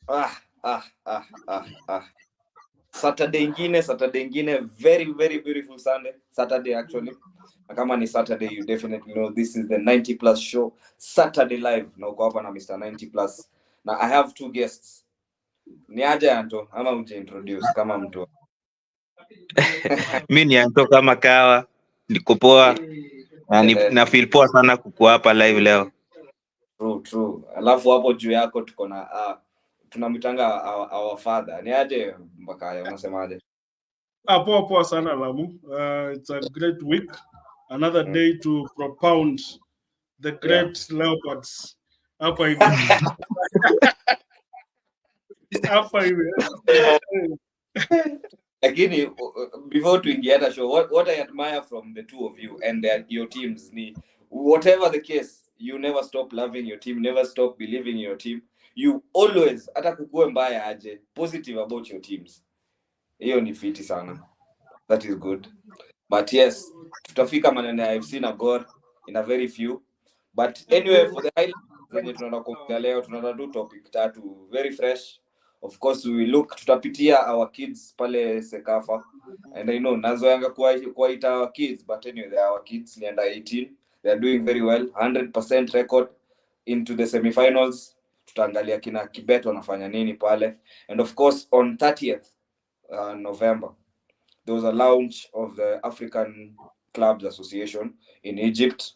Ah, ah, ah, ah, ah. Saturday ingine, very, very beautiful Saturday actually. Na kama ni Saturday, you definitely know this is the 90 plus show, Saturday live. Na uko hapa na Mr. 90 plus. Na I have two guests. Ni aje Anto, ama uje introduce kama mtu. Mi ni Anto kama kawa, niko poa na feel poa sana kukuwa hapa live leo. True. Alafu hapo juu yako tuko na tunamwitanga our father. Ni aje Mbakaya, unasemaje? Poa sana Lamu. It's a great week. Another day to propound the great leopards. Hapa hivi. Hapa hivi. Lakini before tuingie hata show, what I admire from the two of you and your teams ni whatever the case, you never stop loving your team, never stop believing in your team. You always, hata kukue mbaya aje, positive about your teams. Hiyo ni fiti sana. That is good. But yes, tutafika maneno ya FC na Gor in a very few. But anyway, for the highlights zenye tunaenda kuongea leo, tunaenda do topic tatu very fresh. Of course, we will look, tutapitia our kids pale CECAFA. And I know nazoanga kuwaita our kids, but anyway, they are our kids, ni under 18. They are doing very well, 100% record into the semifinals. Tutaangalia kina Kibet wanafanya nini pale. And of course, on 30th November, there was a launch of the African Clubs Association in Egypt.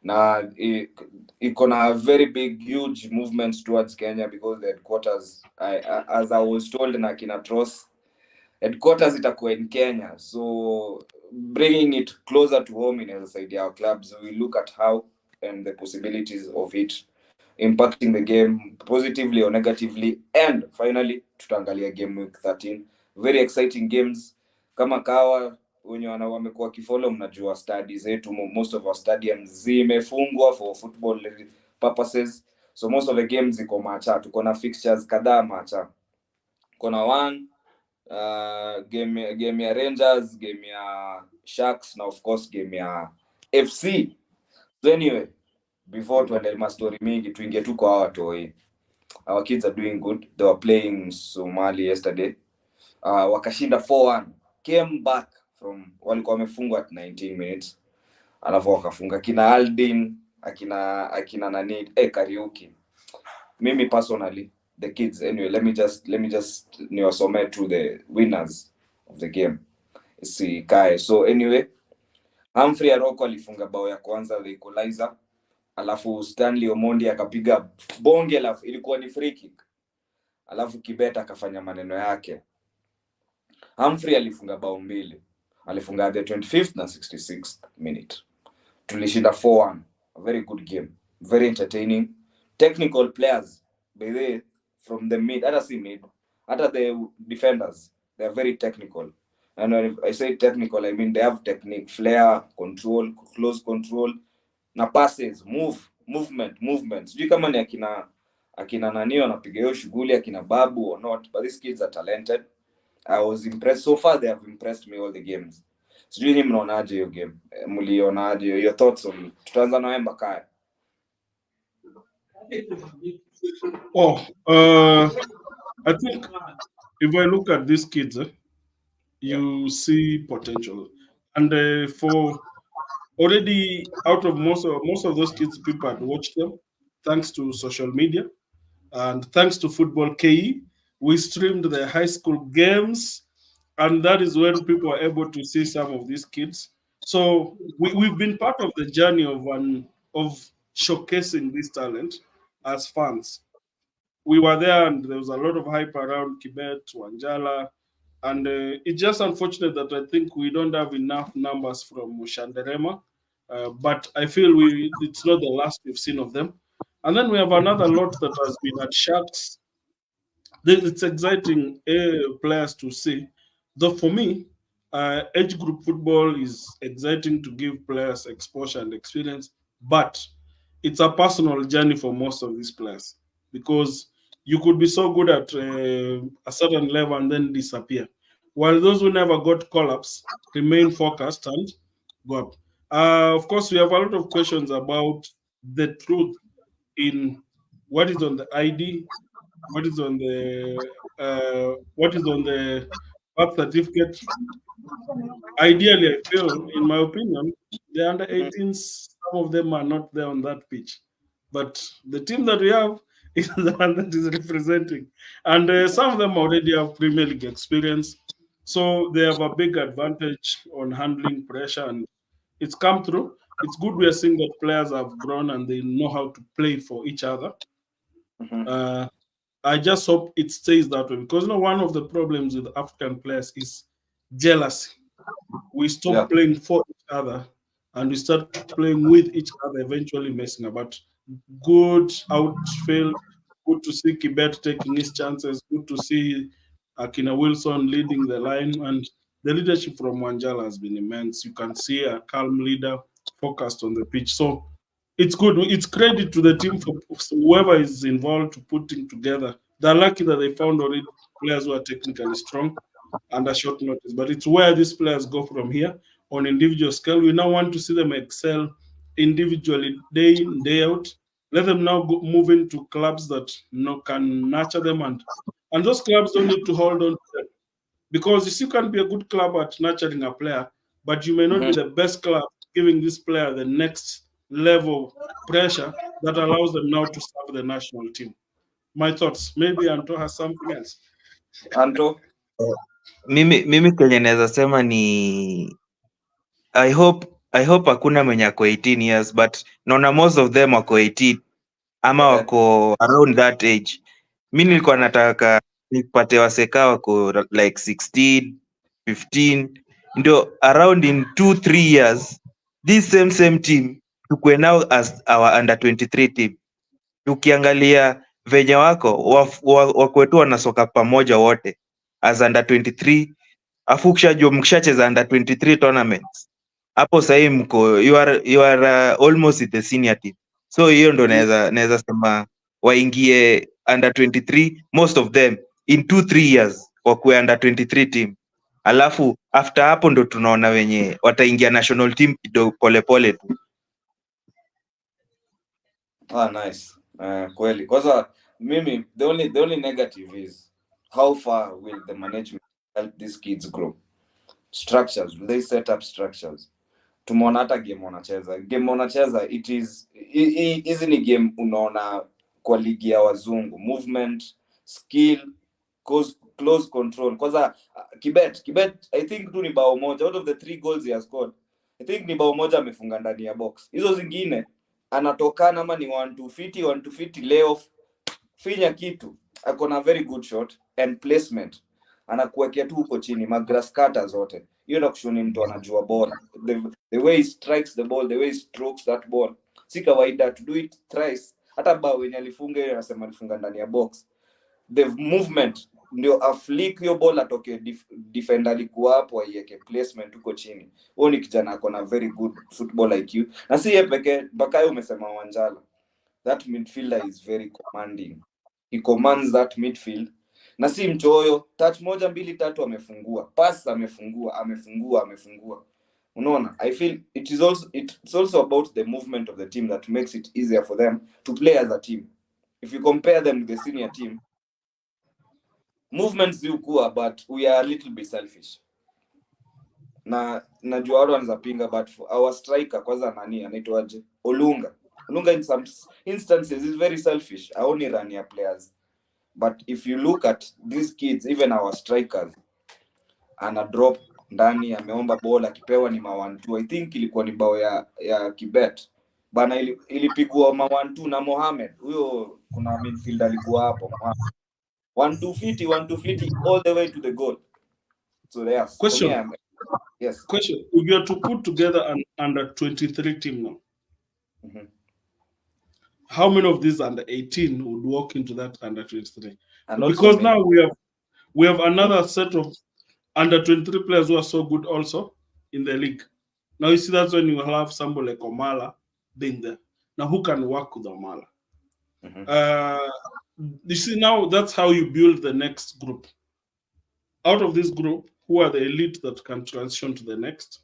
Now, it gonna very big, huge movements towards Kenya because the headquarters, as I was told na kina Tross, headquarters itakuwa in Kenya. So bringing it closer to home in as a side our clubs, we look at how and the possibilities of it impacting the game positively or negatively. And finally, tutaangalia game week 13. Very exciting games. Kama kawa wenye wamekuwa kifollow, mnajua studies zetu, most of our stadiums zimefungwa for football purposes. So most of the games ziko macha. Tuko na fixtures kadhaa macha. Kuna one game ya Rangers, game ya Sharks na of course game ya FC. So anyway, before tuende ma story mingi, tuingie tu kwa watoi. Our kids are doing good. They were playing Somali yesterday. Wakashinda 4-1. Came back from walikuwa wamefungwa at 19 minutes. Alafu wakafunga kina Aldin, akina nani Kariuki. Mimi personally, the kids anyway, let me just niwasome to the winners of the game. Si Kai. So anyway, Humphrey Aroko alifunga bao ya kwanza, the equalizer. Alafu Stanley Omondi akapiga bonge, alafu ilikuwa ni free kick. Alafu Kibet akafanya maneno yake. Humphrey alifunga bao mbili. Alifunga the 25th na 66th minute. Tulishinda 4-1. A very good game. Very entertaining. Technical players, by the way, from the mid, hata the defenders, they are very technical. And when I say technical, I mean they have technique, flair, control, close control, na passes, movement. Sijui kama ni akina nani wanapiga hiyo shughuli, akina Babu or not, but these kids are talented. I was impressed. So far, they have impressed me all the games. Sijui ni mnaonaje hiyo game? Mlionaje? Your thoughts on it? Tutaanza na Mbakaya. I think if I look at these kids, you see potential. And for already out of most of those kids, people had watched them thanks to social media and thanks to Football KE. We streamed the high school games, and that is when people are able to see some of these kids. So we've been part of the journey of showcasing this talent as fans. We were there, and there was a lot of hype around Kibet, Wanjala, and it's just unfortunate that I think we don't have enough numbers from Shanderema. But I feel it's not the last we've seen of them. And then we have another lot that has been at Sharks. It's exciting players to see. Though for me, age group football is exciting to give players exposure and experience, but it's a personal journey for most of these players because you could be so good at a certain level and then disappear. While those who never got call-ups remain focused and go up. Of course, we have a lot of questions about the truth in what is on the ID what is on the birth certificate. Ideally, I feel, in my opinion, the under Mhm. 18s, some of them are not there on that pitch. But the team that we have is the one that is representing. And some of them already have Premier League experience. So they have a big advantage on handling pressure, and it's come through. It's good we are seeing that players have grown and they know how to play for each other. Mhm. Uh, I just hope it stays that way because one of the problems with African players is jealousy. We Yeah. stop playing for each other and we start playing with each other, eventually messing up. But good outfield, good to see Kibet taking his chances, good to see Akina Wilson leading the line, and the leadership from Wanjala has been immense. You can see a calm leader focused on the pitch. So it's good. It's credit to the team for whoever is involved to putting together. They're lucky that they found already players who are technically strong under short notice. But it's where these players go from here on individual scale. We now want to see them excel individually day in, day out. Let them now move into clubs that can nurture them, and those clubs don't need to hold on to them because you still can be a good club at nurturing a player, but you may not Mhm. be the best club giving this player the next level pressure that allows them now to serve the national team. My thoughts. Maybe Anto has something else. Anto. Mimi kenye naweza sema ni I hope hakuna mwenye ako 18 years but naona most of them wako 18 ama Ehe. wako around that age. Mi nilikuwa nataka nipate waseka wako like 16 15 ndio around in 2-3 years this same team tukue now as our under 23 team. Ukiangalia venye wako tu wanasoka pamoja wote as under 23 afu ukishajua mkishacheza under 23 tournaments hapo sahii mko you are almost in the senior team, so hiyo ndo Yes. naweza sema waingie under 23 most of them in 2-3 years wakuwe under 23 team, alafu after hapo ndo tunaona wenye wataingia national team kidogo polepole tu. Nice. Kweli. Kwanza mimi the only negative is how far will the management help these kids grow? Structures, will they set up structures? Tumeona hata game wanacheza it is hizi ni game unaona kwa ligi ya wazungu, movement, skill, close control. Kwanza Kibet I think tu ni bao moja out of the 3 goals he has scored, I think ni bao moja amefunga ndani ya box. Hizo zingine anatokana ama ni 1-2 fiti layoff, finya kitu, ako na very good shot and placement, anakuwekea tu huko chini magrass cutter zote. Hiyo na kushoni mtu anajua ball, the way he strikes the ball, the way he strokes that ball, si kawaida. To do it thrice, hata bao wenye alifunga hiyo anasema alifunga ndani ya box, the movement ndio aflick hiyo ball atoke defender alikuwa hapo aiweke placement huko chini. Huyo ni kijana ako na very good football IQ, na si yeye pekee. Bakayo umesema Wanjala, that midfielder is very commanding, he commands that midfield, na si mchoyo. Touch moja mbili tatu amefungua, pass amefungua. Unaona, I feel it's also about the movement of the team that makes it easier for them to play as a team. If you compare them with the senior team, movements zikuwa, but we are a little bit selfish. Na najua watu wanaweza pinga, but for our striker kwanza, nani anaitwaje, Olunga in some instances is very selfish, only run your players. But if you look at these kids, even our strikers, ana drop ndani, ameomba ball, akipewa ni ma 1-2. I think ilikuwa ni bao ya Kibet bana, ilipigwa ma 1-2 na Mohamed. Huyo kuna midfielder alikuwa hapo, 1-2 fiti all the way to the goal. So yes, for me, yes. Question: if you are to put together an under 23 team now, Mm-hmm. how many of these under 18 would walk into that under 23? And Because also now we have another set of under 23 players who are so good also in the league. Now you see that's when you have somebody like Omala being there. Now who can work with Omala? You see, now that's how you build the next group. Out of this group, who are the elite that can transition to the next?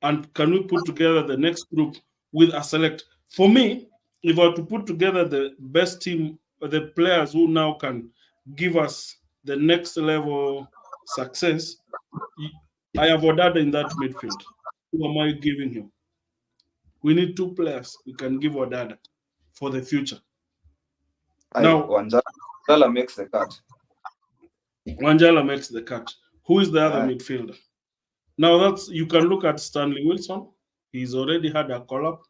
And can we put together the next group with a select? For me, if I were to put together the best team the players who now can give us the next level success. I have Odada in that midfield. Who am I giving him? We need two players we can give Odada for the future. I Now, Wanjala makes the cut. Wanjala makes the cut. Who is the other Uh, midfielder? Now that's you can look at Stanley Wilson. He's already had a call up.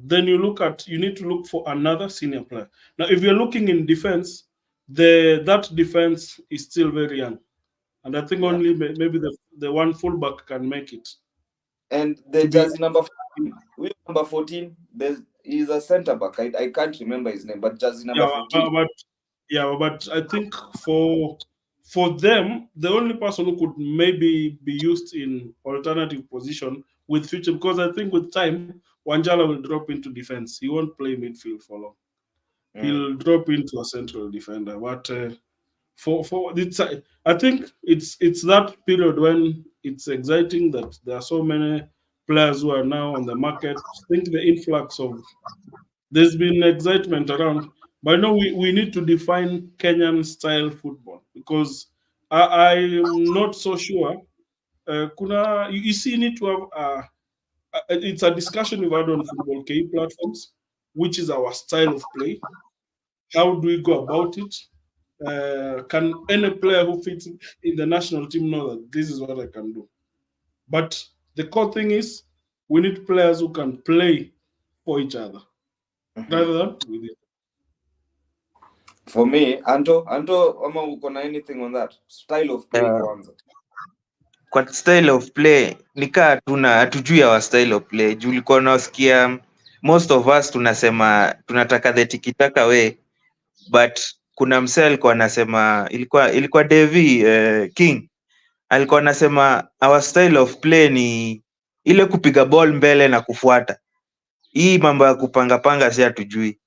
Then you need to look for another senior player. Now, if you're looking in defense, that defense is still very young, and I think yeah. only maybe the one fullback can make it And the to be. jersey number 14, with number 14, he's a centre back. I can't remember his name, but jersey number Yeah, 14. but I think for them, the only person who could maybe be used in alternative position with future, because I think with time, Wanjala will drop into defense. He won't play midfield for long. Mm. He'll drop into a central defender. But for it's, I think it's that period when it's exciting that there are so many players who are now on the market. I think the influx of there's been excitement around, but no, we need to define Kenyan style football because I'm not so sure. You see, you need to have it's a discussion we've had on football KE platforms, which is our style of play. How do we go about it? Can any player who fits in the national team know that this is what I can do? But the core thing is we need players who can play for each other Mhm. rather than with it. For me, Anto, ama uko na anything on that? Style of play uh, kwanza. kwa style of play nikaa hatujui our style of play juu ulikuwa unasikia most of us tunasema tunataka the tikitaka way, but kuna msee alikuwa anasema ilikuwa Devi King alikuwa anasema our style of play ni ile kupiga ball mbele na kufuata. Hii mambo ya kupangapanga si hatujui.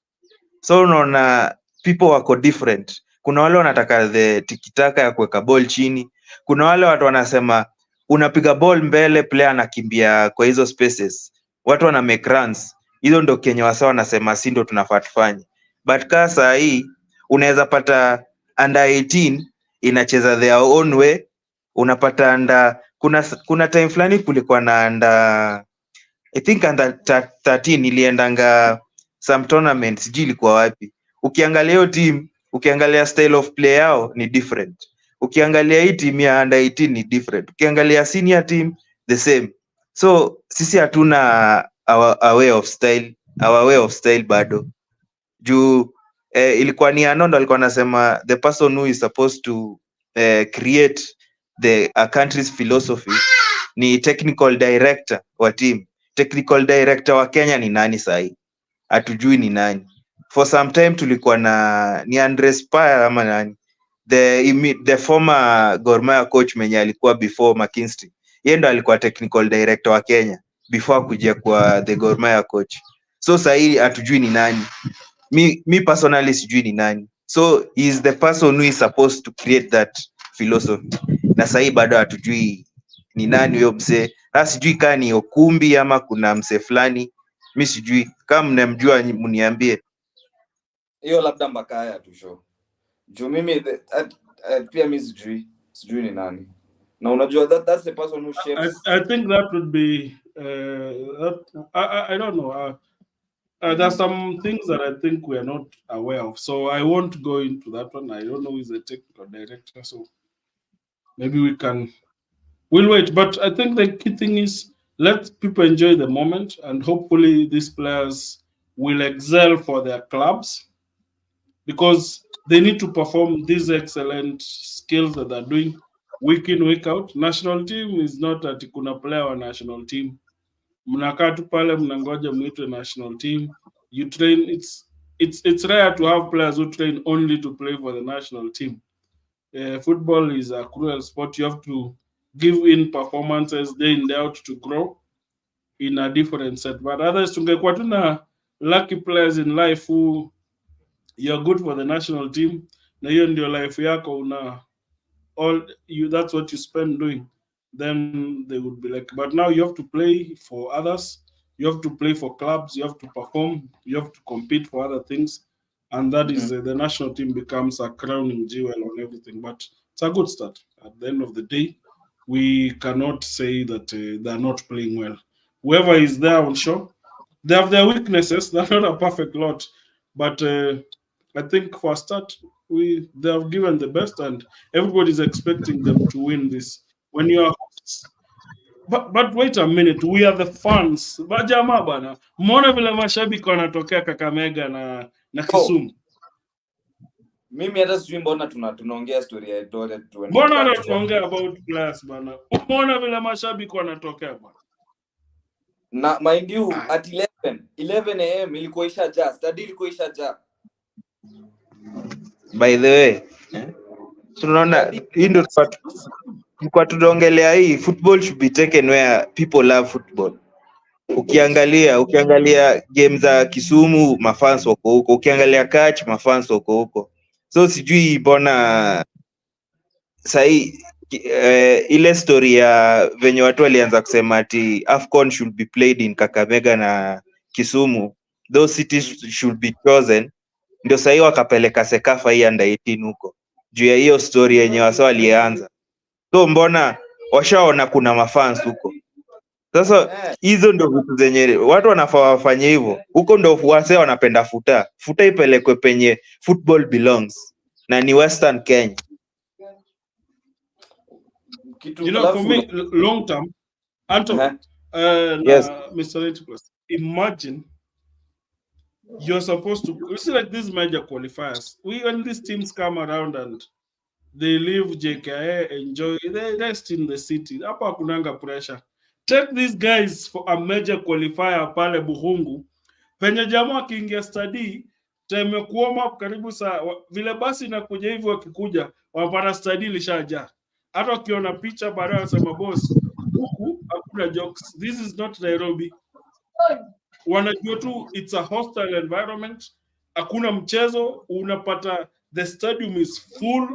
So unaona people wako different. Kuna wale wanataka the tikitaka ya kuweka ball chini. Kuna wale watu wanasema unapiga ball mbele, player anakimbia kwa hizo spaces. Watu wana make runs. Hizo ndo Kenya wasa wanasema si ndo tunafaa tufanye. But kaa saa hii unaweza pata under 18 inacheza their own way. Unapata kuna time fulani kulikuwa na I think under 13 iliendanga some tournament, sijui ilikuwa wapi. Ukiangalia hiyo team, ukiangalia style of play yao ni different. Ukiangalia hii team ya under 18 ni different. Ukiangalia senior team the same. So sisi hatuna our way of style bado. Juu ilikuwa ni Anondo alikuwa anasema the person who is supposed to create a country's philosophy ni technical director wa team. Technical director wa Kenya ni nani sahi? Hatujui ni nani. For some time tulikuwa ni Andres Paya ama nani, the former Gor Mahia coach mwenye alikuwa before McKinstry. Yeye ndo alikuwa technical director wa Kenya before kuja kwa the Gor Mahia coach. So sahi hatujui ni nani. Me personally sijui ni nani. So he is the person who is supposed to create that philosophy. Na sahi bado hatujui ni nani huyo mzee. Sijui kaa ni Okumbi ama kuna mzee fulani. Mi sijui. Kama mnamjua mniambie. Hiyo labda Mbakaya tu show. Juu mimi pia mimi sijui ni nani. Na unajua that's the person who shapes. I think that would be I don't know. There's some things that I think we are not aware of, so I won't go into that one. I don't know who is the technical director, so maybe we'll wait. But I think the key thing is let people enjoy the moment, and hopefully these players will excel for their clubs because they need to perform these excellent skills that they're doing week in week out. National team is not that kuna player wa national team mnakaa tu pale mnangoja mwitwe national team. You train. It's rare to have players who train only to play for the national team. Football is a cruel sport. You have to give in performances day in day out to grow in a different set. But others tungekuwa tuna lucky players in life who you're good for the national team na hiyo ndio life yako that's what you spend doing, then they would be like, but now you have to play for others, you have to play for clubs, you have to perform, you have to compete for other things, and that is the national team becomes a crowning jewel on everything. But it's a good start. At the end of the day, we cannot say that they're not playing well. Whoever is there on show, they have their weaknesses. They're not a perfect lot, but I think for a start, they have given the best, and everybody's expecting them to win this. When you are hosts, but wait a minute, we are the fans. Bajamaa bana, mbona vile mashabiki wanatokea Kakamega na Oh, Kisumu? mimi hata sijui mbona tunaongea story ya Eldoret when it Mbona comes hata to tunaongea about players bana? Mbona vile mashabiki wanatokea bana? na mind you Ah, at 11 am ilikuwa ishajaa, study ilikuwa ishajaa. By the way, tunaona Study hii ndio tulikuwa tunaongelea hii, football should be taken where people love football. Ukiangalia game za Kisumu, mafans wako huko. Ukiangalia catch, mafans wako huko. So sijui mbona sahi ile story ya venye watu walianza kusema ati AFCON should be played in Kakamega na Kisumu, those cities should be chosen, ndio sahi wakapeleka CECAFA hii under 18 huko juu ya hiyo story yenye wasa walianza. So mbona washaona kuna mafans huko? Sasa hizo ndio vitu zenye watu wanafaa wafanye hivyo. Huko ndio wase wanapenda futa ipelekwe penye football belongs, na ni Western Kenya. you know, for me, long term, Anton, Yes. Mr. Lenticus, imagine you're supposed to, you see, like these major qualifiers, when these teams come around and they leave JKA, enjoy, they rest in the city. Hapa kunanga pressure. Take these guys for a major qualifier pale Buhungu. Penye jamaa akiingia study, time kuoma karibu saa vile basi inakuja hivyo, wakikuja wanapata study lishaja. Hata ukiona picha baadaye wasema boss, huku hakuna jokes. This is not Nairobi. Wanajua tu it's a hostile environment. Hakuna mchezo, unapata the stadium is full.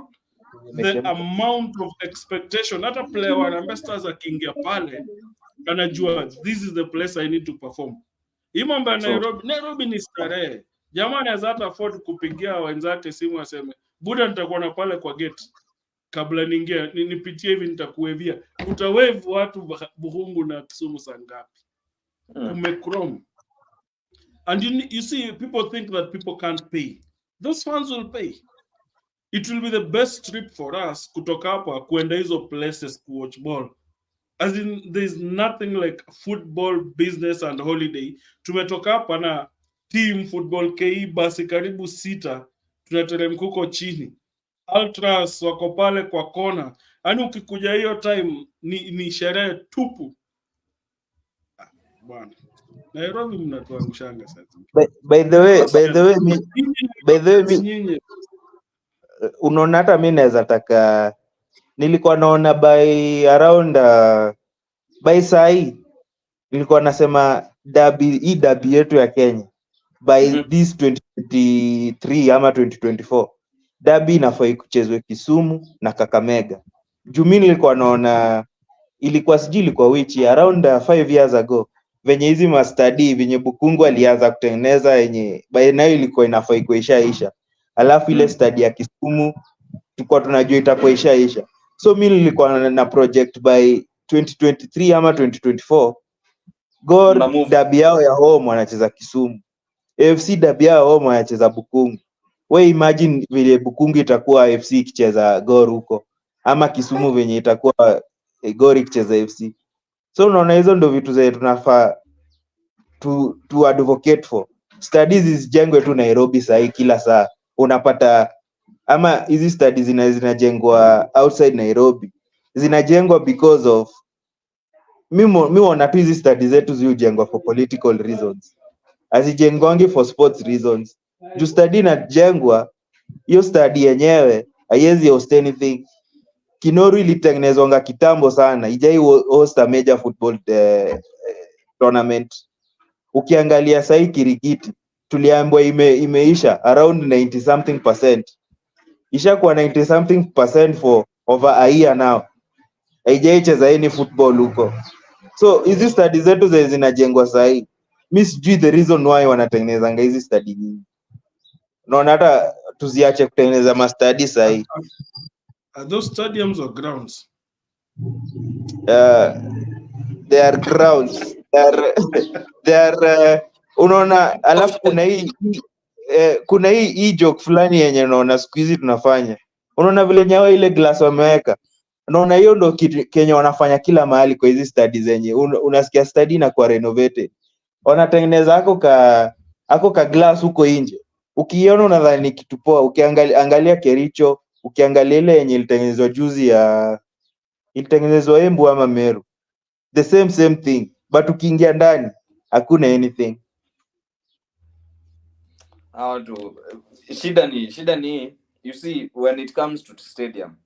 The amount of expectation, hata player wa Harambee Stars akiingia pale anajua this is the place I need to perform. Hii mambo ya Nairobi ni starehe. Jamani, anaweza hata afford kupigia wenzake simu aseme buda, nitakuwa na pale kwa gate kabla niingie nipitie hivi, nitakuwevia. Utawave watu Buhungu na Kisumu saa ngapi? Kumechrome. And you see, people think that people can't pay. Those fans will pay. It will be the best trip for us kutoka hapa kuenda hizo places to watch ball. As in, there's nothing like football business and holiday. Tumetoka hapa na team football KE basi karibu 6, tunateremka huko chini. Ultras wako pale kwa kona. Yaani ukikuja hiyo time ni sherehe tupu. Bwana. Nairobi mnatuangushanga sasa. By the way, unaona hata mimi naweza taka, nilikuwa naona by around by sai nilikuwa nasema derby yetu ya Kenya by this 2023 ama 2024 derby inafaa kuchezwe Kisumu na Kakamega. Juu mimi nilikuwa naona ilikuwa sijui ilikuwa which around 5 years ago venye hizi mastadi venye Bukungu alianza kutengeneza yenye by nayo ilikuwa inafaa kuishaisha, alafu ile study ya Kisumu tulikuwa tunajua itakuwa ishaisha. So mimi nilikuwa na project by 2023 ama 2024 Gor derby yao ya home wanacheza Kisumu, AFC derby yao home wanacheza Bukungu. We imagine vile Bukungu itakuwa AFC ikicheza Gor huko, ama Kisumu venye itakuwa Gor ikicheza AFC. So unaona hizo ndio vitu zetu tunafaa to advocate for. Studies zijengwe tu Nairobi sahi kila saa. Unapata ama hizi studies zinajengwa outside Nairobi. Zinajengwa because of mimi wana tu hizi studies zetu zijengwa for political reasons. Hazijengwangi for sports reasons. Ju study inajengwa, hiyo study yenyewe haiwezi host anything. Kinoru ilitengenezwa kitambo sana, ijai host a major football tournament. Ukiangalia sahi Kirigiti tuliambiwa imeisha around 90 something %. Ishakuwa 90 something % for over a year now. Haijaicheza any football huko. So hizi studies zetu zinajengwa sahi. Mimi sijui the reason why wanatengenezanga hizi study nyingi. Unaona hata tuziache kutengeneza mastadi sahi. Are those stadiums or grounds? They are grounds. They are unaona, alafu kuna hii joke fulani yenye unaona siku hizi tunafanya. Unaona vile nyawa ile glass wameweka. Unaona hiyo ndo kitu Kenya wanafanya kila mahali kwa hizi study zenye. Unasikia study na kwa renovated. Wanatengeneza ako ka glass huko nje. Ukiona unadhani ni kitu poa. Ukiangalia Kericho, ukiangalia ile yenye ilitengenezwa juzi ilitengenezwa Embu ama Meru. The same thing, but ukiingia ndani hakuna anything. Shida ni you see, when it comes to stadium,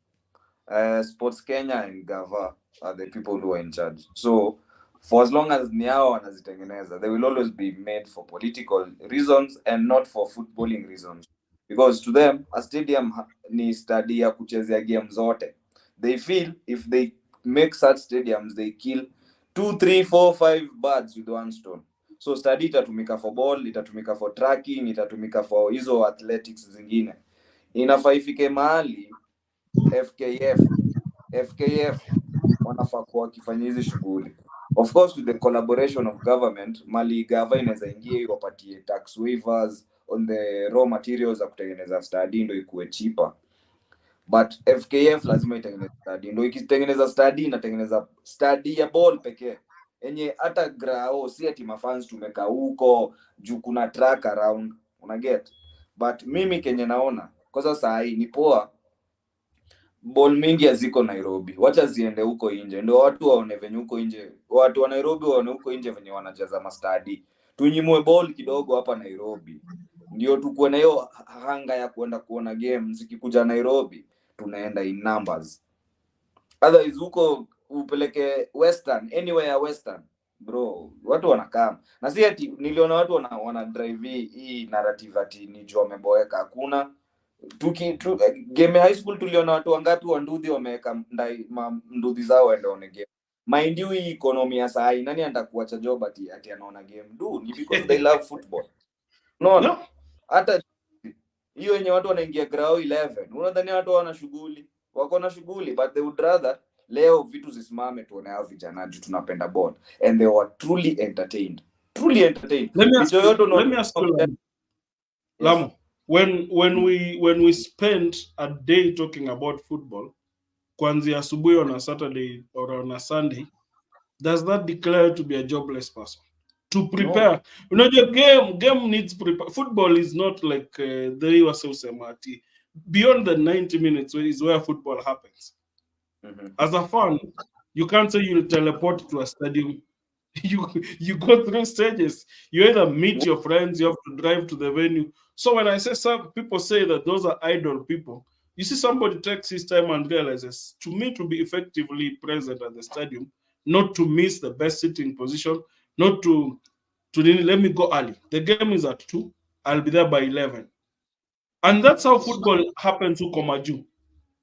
Sports Kenya and Gava are the people who are in charge. So for as long as ni hao wanazitengeneza, they will always be made for political reasons and not for footballing reasons, because to them a stadium ni stadi ya kuchezea game zote. They feel if they make such stadiums, they kill 2, 3, 4, 5 birds with one stone. So stadi itatumika for ball, itatumika for tracking, itatumika for hizo athletics zingine. Inafaa ifike mahali FKF wanafaa kuwa wakifanya hizi shughuli, of course with the collaboration of government. Mali gava inaweza ingia iwapatie tax waivers on the raw materials za kutengeneza study ndio ikuwe cheaper, but FKF lazima itengeneze study. Ndio ikitengeneza study inatengeneza study ya ball pekee yenye hata grao si ati mafans tumekaa huko juu kuna track around, una get. But mimi kenye naona kwa sasa hii ni poa, ball mingi haziko Nairobi, wacha ziende huko nje ndio watu waone venye huko nje, watu wa Nairobi waone huko nje venye wanajaza mastadi. Tunyimwe ball kidogo hapa Nairobi ndio tukuwe na hiyo hanga ya kwenda kuona game. Zikikuja Nairobi tunaenda in numbers, otherwise huko upeleke western, anywhere ya western bro, watu wanakaa na si ati niliona watu wana drive hii narrative ati ni jua wameboeka. Hakuna game high school tuliona watu wangapi wa Ndudhi wameweka Ndudhi zao waende one game. Mind you, hii economy ya saa hii nani anataka kuacha job ati anaona game? Do ni because they love football. No. Hata hiyo yenye watu wanaingia ground 11, unadhani watu wana shughuli? Wako na shughuli, but they would rather leo vitu zisimame tuone hao vijana juu tunapenda ball, and they were truly entertained. Let me ask you, Lamu, when we spend a day talking about football, kuanzia asubuhi on a Saturday or on a Sunday, does that declare to be a jobless person? To prepare, no. You know, game needs prepare. Football is not like the Semati. Beyond the 90 minutes is where football happens. Mm-hmm. As a fan, you can't say you'll teleport to a stadium. You go through stages. You either meet your friends, you have to drive to the venue. So when I say some people say that those are idle people, you see somebody takes his time and realizes, to me, to be effectively present at the stadium, not to miss the best sitting position, not to let me go early. The game is at 2, I'll be there by 11. And that's how football happens huko Maju.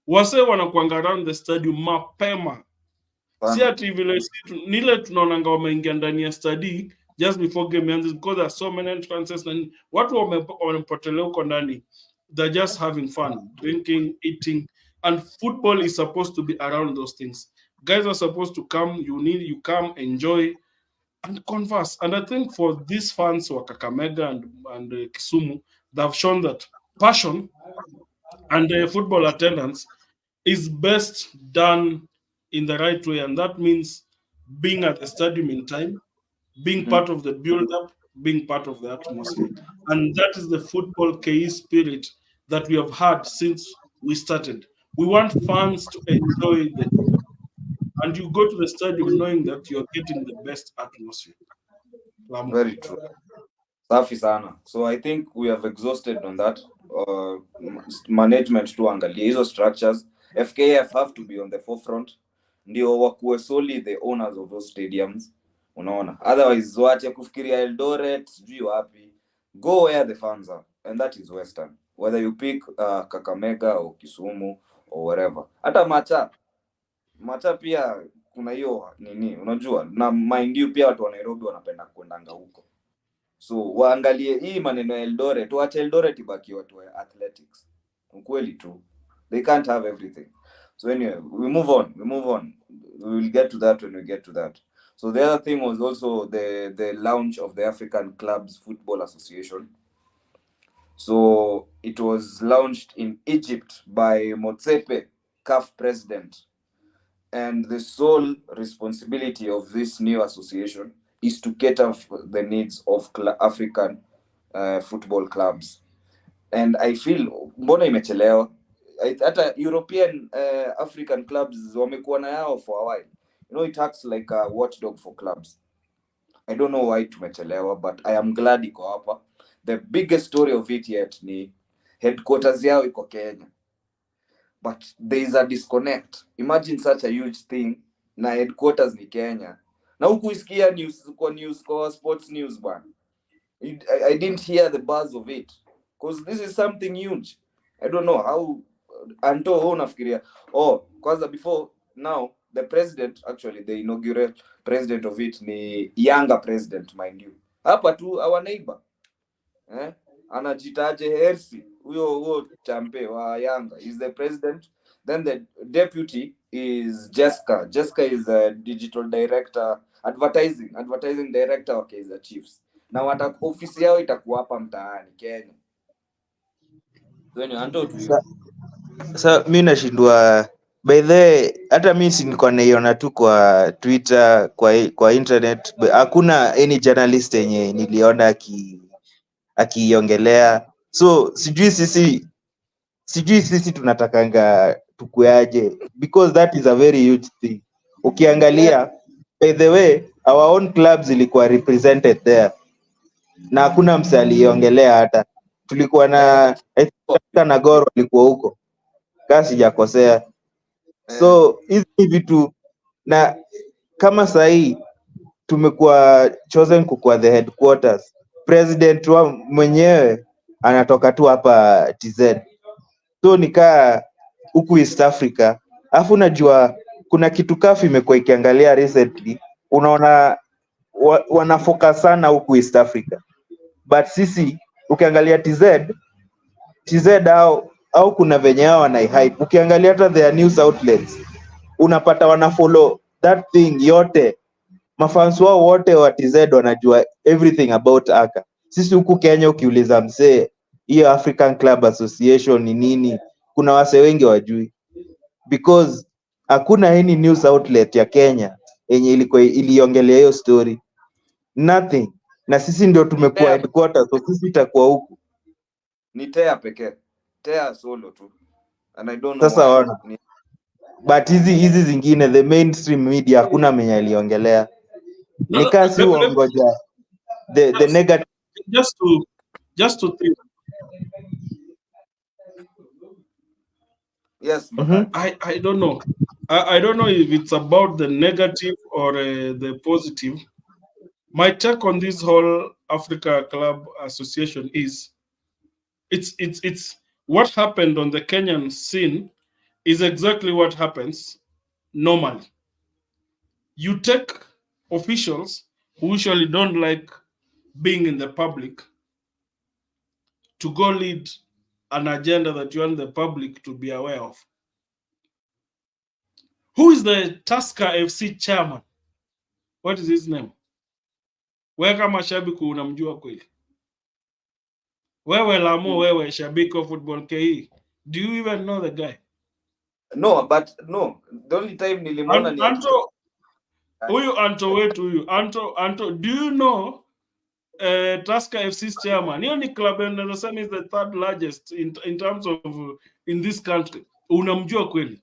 Wase wanakuanga around the stadium mapema. Si ati vile nile tunaonanga wameingia ndani ya study just before game ends, because there are so many entrances and watu wamepotelea huko ndani. They're just having fun, drinking, eating, and football is supposed to be around those things. Guys are supposed to come, you come, enjoy, and converse. And I think for these fans who are Kakamega and Kisumu, they've shown that passion and football attendance is best done in the right way, and that means being at the stadium in time, being part of the build-up, being part of the atmosphere. And that is the football KE spirit that we have had since we started. We want fans to enjoy the game. And you go to the stadium knowing that you're getting the best atmosphere. Very true. Safi sana. So I think we have exhausted on that. Management to angalia hizo structures. FKF have to be on the forefront. Ndio wakuwe solely the owners of those stadiums. Unaona? Otherwise waache kufikiria Eldoret, sijui wapi. Go where the fans are, and that is Western. Whether you pick Kakamega or Kisumu or wherever. Hata Macha pia kuna hiyo nini, unajua? Na mind you pia watu wa Nairobi wanapenda kuendanga huko. So waangalie hii maneno ya Eldoret, tuache Eldoret ibaki watu wa athletics. Ukweli tu. They can't have everything. So anyway, we move on. We will get to that when we get to that. So the other thing was also the launch of the African Clubs Football Association. So it was launched in Egypt by Motsepe, CAF president. And the sole responsibility of this new association is to cater for the needs of African football clubs. And I feel mbona imechelewa. Hata European African clubs wamekuwa na yao for a while. You know, it acts like a watchdog for clubs. I don't know why tumechelewa, but I am glad iko hapa. The biggest story of it yet ni headquarters yao iko Kenya. But there is a disconnect. Imagine such a huge thing na headquarters ni Kenya. Na huku isikia news kwa sports news bana. I didn't hear the buzz of it because this is something huge. I don't know how Anto wewe unafikiria. Oh, kwanza before now the president, actually the inaugural president of it ni younger president, mind you. Hapa tu our neighbor. Anajitaje Hersi, huyo champe wa Yanga is the president. Then the deputy is Jessica. Jessica is a digital director, advertising director wa Kaizer Chiefs. Na ofisi yao itakuwa hapa mtaani Kenya. So anyway, Anto to you. Sa mi nashindwa by the way, hata mi si nilikuwa naiona tu kwa Twitter, kwa internet, hakuna any journalist yenye niliona akiiongelea. So sijui sisi tunatakanga tukuaje, because that is a very huge thing. Ukiangalia by the way, our own clubs ilikuwa represented there na hakuna mse aliongelea. Hata tulikuwa na I think na Goro alikuwa huko kama sijakosea. So hizi vitu, na kama sahii tumekuwa chosen kukuwa the headquarters, president wa mwenyewe anatoka tu hapa TZ. So nikaa huku East Africa, alafu najua kuna kitu CAF imekuwa ikiangalia recently, unaona wanafocus sana huku East Africa, but sisi ukiangalia TZ au kuna venye hao wanaihype. Ukiangalia hata their news outlets unapata wanafollow that thing yote, mafans wao wote wa TZ wanajua everything about aka. Sisi huku Kenya ukiuliza msee hiyo African Club Association ni nini, kuna wase wengi wajui, because hakuna any news outlet ya Kenya yenye iliongelea hiyo story, nothing. Na sisi ndio tumekuwa headquarters, so sisi itakuwa huku Ni Tea pekee. Tea solo tu. And I don't know sasa why. ona. But hizi zingine the mainstream media hakuna mwenye aliongelea. Ni kasi uongoja the negative. Just to think. Yes, I don't know. I don't know if it's about the negative or the positive. My take on this whole Africa Club Association is it's what happened on the Kenyan scene is exactly what happens normally. You take officials who usually don't like being in the public to go lead an agenda that you want the public to be aware of. Who is the Tusker FC chairman? What is his name? Wewe kama shabiki unamjua kweli? Wewe Lamo, wewe shabiki wa Football KE, do you even know the guy? No, but no. The only time nilimwona ni Anto, huyu Anto wetu huyu. Anto, do you know Tusker FC's chairman? Hiyo ni club nasema is the third largest in terms of in this country. Unamjua kweli?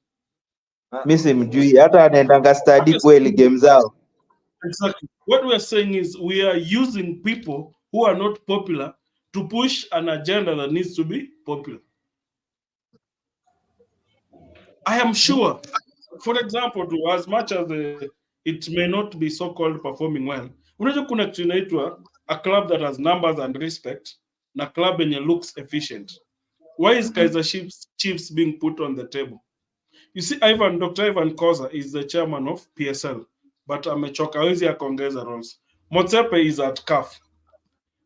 Mimi simjui, hata anaendanga study kweli game zao. Exactly. What we are saying is we are using people who are not popular to push an agenda that needs to be popular. I am sure, for example, as much as it may not be so-called performing well, unajua kuna kitu inaitwa a club that has numbers and respect na club yenye looks efficient. Why is Kaizer Chiefs being put on the table? You see, Dr. Ivan Koza is the chairman of PSL, but amechoka hawezi akaongeza roles. Motsepe is at CAF.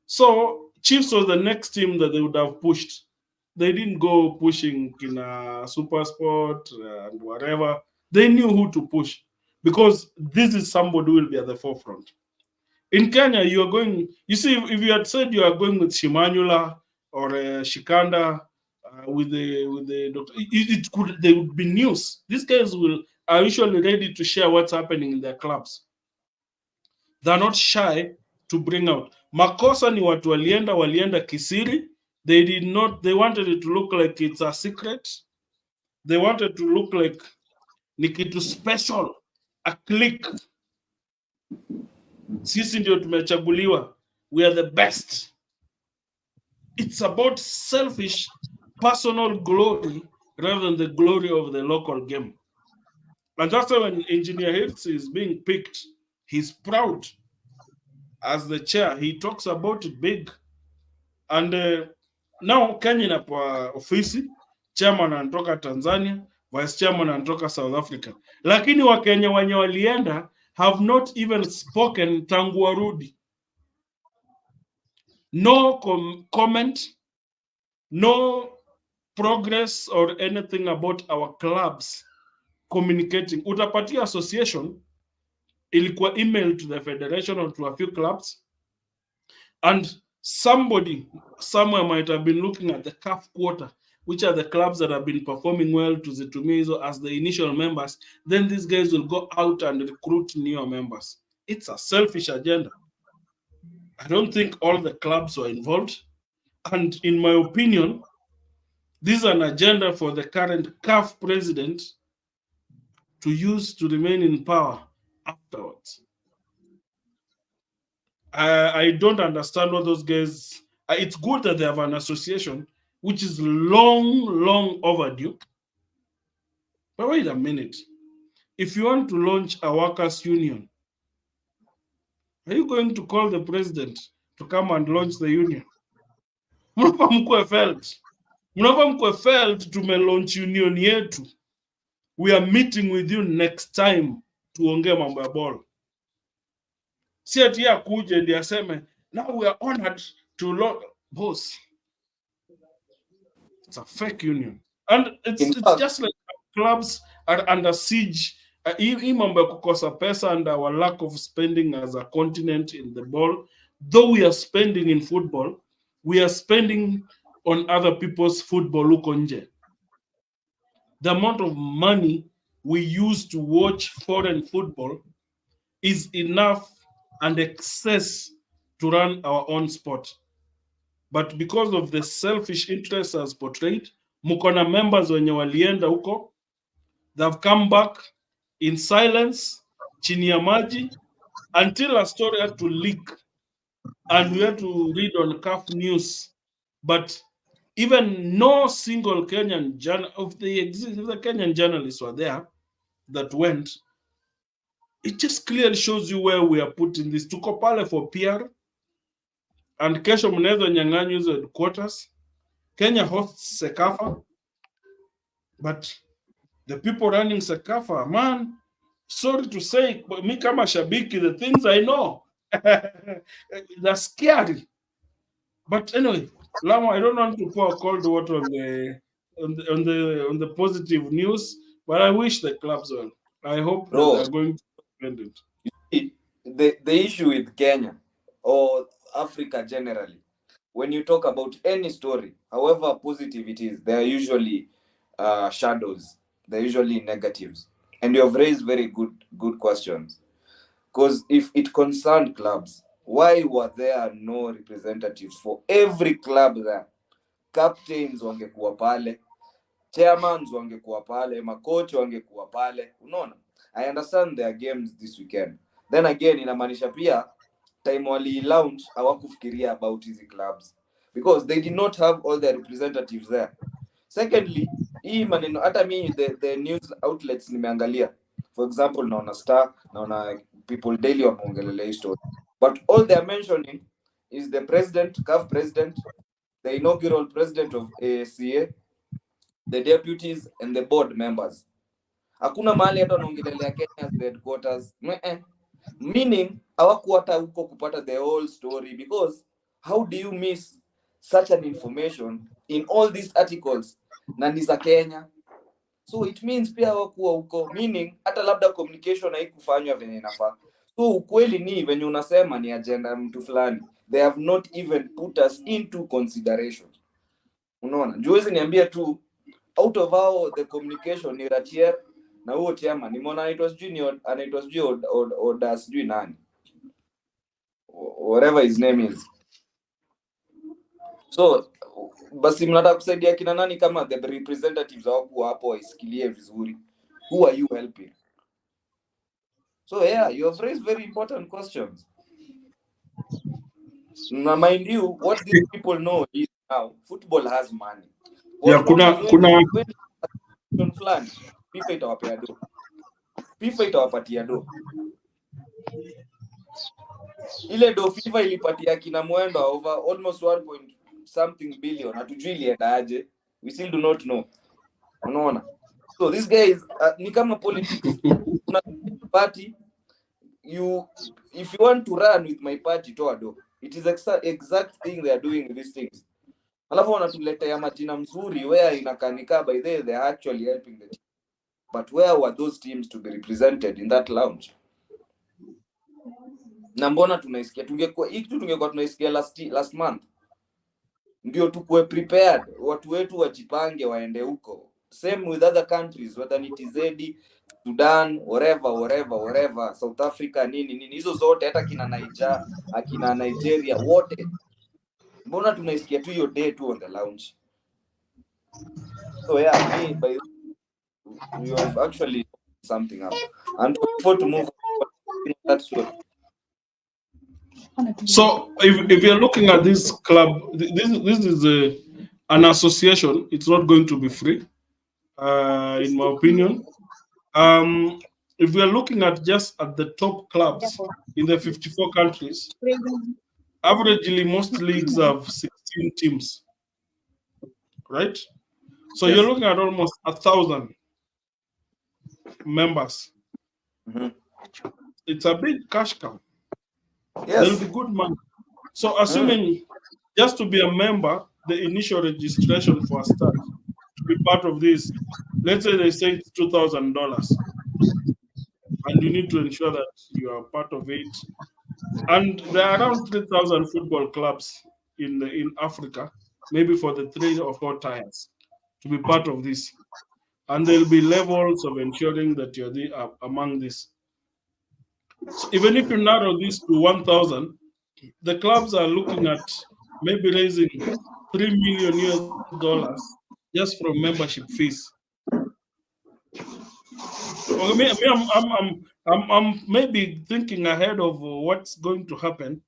So Chiefs was the next team that they would have pushed. They didn't go pushing Kina Super Sport and whatever. They knew who to push because this is somebody who will be at the forefront. In Kenya, you are going. You see, if you had said you are going with Shimanyula or Shikanda with the doctor, it could they would be news. These guys will are usually ready to share what's happening in their clubs. They're not shy to bring out. Makosa ni watu walienda kisiri. They did not. They wanted it to look like it's a secret. They wanted to look like ni kitu special, a click. Sisi ndio tumechaguliwa. We are the best. It's about selfish personal glory rather than the glory of the local game. And that's why when Engineer Hits is being picked, he's proud as the chair. He talks about it big. And now Kenya inapo ofisi, chairman anatoka Tanzania, vice chairman anatoka South Africa. Lakini Wakenya wenye walienda have not even spoken tangu warudi. No comment, no progress or anything about our clubs communicating. Utapatia association ilikuwa email to the federation or to a few clubs, and somebody somewhere might have been looking at the CAF quarter, which are the clubs that have been performing well to Zitumizo as the initial members. Then these guys will go out and recruit newer members. It's a selfish agenda. I don't think all the clubs were involved. And in my opinion, this is an agenda for the current CAF president to use to remain in power afterwards. I don't understand what those guys. It's good that they have an association, which is long overdue. But wait a minute. If you want to launch a workers' union, are you going to call the president to come and launch the union? Mnapa mkwe felt tume-launch union yetu. We are meeting with you next time tuongee mambo ya ball. Si ati ya kuje ndiye aseme, now we are honored to launch. Boss, it's a fake union. And it's just like clubs are under siege. Hii mambo ya kukosa pesa and our lack of spending as a continent in the ball. Though we are spending in football, we are spending on other people's football huko nje. The amount of money we use to watch foreign football is enough and excess to run our own sport. But because of the selfish interests as portrayed, mukona members wenye walienda huko, they've come back in silence, chini ya maji, until a story had to leak and we had to read on CAF news. But even no single Kenyan of the Kenyan journalists were there that went. It just clearly shows you where we are putting this. Tuko pale for PR, and kesho mnaweza nyang'anywa hizo headquarters. Kenya hosts CECAFA, but the people running CECAFA, man, sorry to say, but me kama shabiki, the things I know, they're scary. But anyway, Lama, I don't want to pour cold water on the positive news, but I wish the clubs well. I hope that they're going to defend it. The issue with Kenya or Africa generally, when you talk about any story, however positive it is, there are usually shadows. They're usually negatives. And you have raised very good questions. Because if it concerned clubs, why were there no representatives for every club there? Captains wangekuwa pale, chairmans wangekuwa pale, makocha wangekuwa pale. Unaona? I understand there are games this weekend. Then again, inamaanisha pia time wali launch hawakufikiria about hizi clubs because they did not have all their representatives there. Secondly, hii maneno hata mimi the news outlets nimeangalia. For example, naona Star, naona People Daily wameongelelea hii story. But all they are mentioning is the president, CAF president, the inaugural president of ACA, the deputies and the board members. Hakuna mahali hata wanaongelelea Kenya as the headquarters. Meaning hawakuwa hata huko kupata the whole story because How do you miss such an information in all these articles na ni za Kenya? So it means pia wakuwa huko, meaning hata labda communication haikufanywa venye inafaa. So ukweli ni venye unasema ni agenda ya mtu fulani, they have not even put us into consideration. Unaona, juwezi niambia tu out of all the communication ni Ratier na huo chama nimeona anaitwa sijui Oda sijui nani, whatever his name is. So basi mnataka kusaidia kina nani kama the representatives hawakuwa hapo waisikilie vizuri? Who are you helping? So yeah, you have raised very important questions. Now mind you, what these people know is now football has money. Yeah, kuna fulani FIFA itawapea do, FIFA itawapatia do. Ile do FIFA ilipatia kina Mwendo over almost 1 point something billion, hatujui ilienda aje, we still do not know. Unaona, so these guys ni kama politics. Una party, if you want to run with my party, toa do. It is exact thing they are doing with these things. Alafu wanatuletea majina mzuri where inakanika by they are actually helping the team. But where were those teams to be represented in that lounge? Na mbona tunaisikia tungekuwa tunaisikia last month, ndio tukue prepared, watu wetu wajipange waende huko. Same with other countries, whether ni TZ, Sudan, wherever, South Africa, nini hizo zote, hata akina Nigeria wote, mbona tunaisikia tu hiyo day tu on the lounge? So yeah, you have actually something up. And before to move on, that story. So if you're looking at this club, this is an association. It's not going to be free, in my opinion. If we are looking at just at the top clubs in the 54 countries, averagely most leagues have 16 teams, right? So Yes. you're looking at almost 1,000 members. Mm-hmm. It's a big cash cow. Yes. There'll be good money. So assuming just to be a member, the initial registration for a start to be part of this, let's say they say it's $2,000, and you need to ensure that you are part of it. And there are around 3,000 football clubs in Africa, maybe for the 3 or 4 tiers, to be part of this. And there'll be levels of ensuring that you're among this. So even if you narrow this to 1,000, the clubs are looking at maybe raising $3 million just from membership fees. I'm maybe thinking ahead of what's going to happen,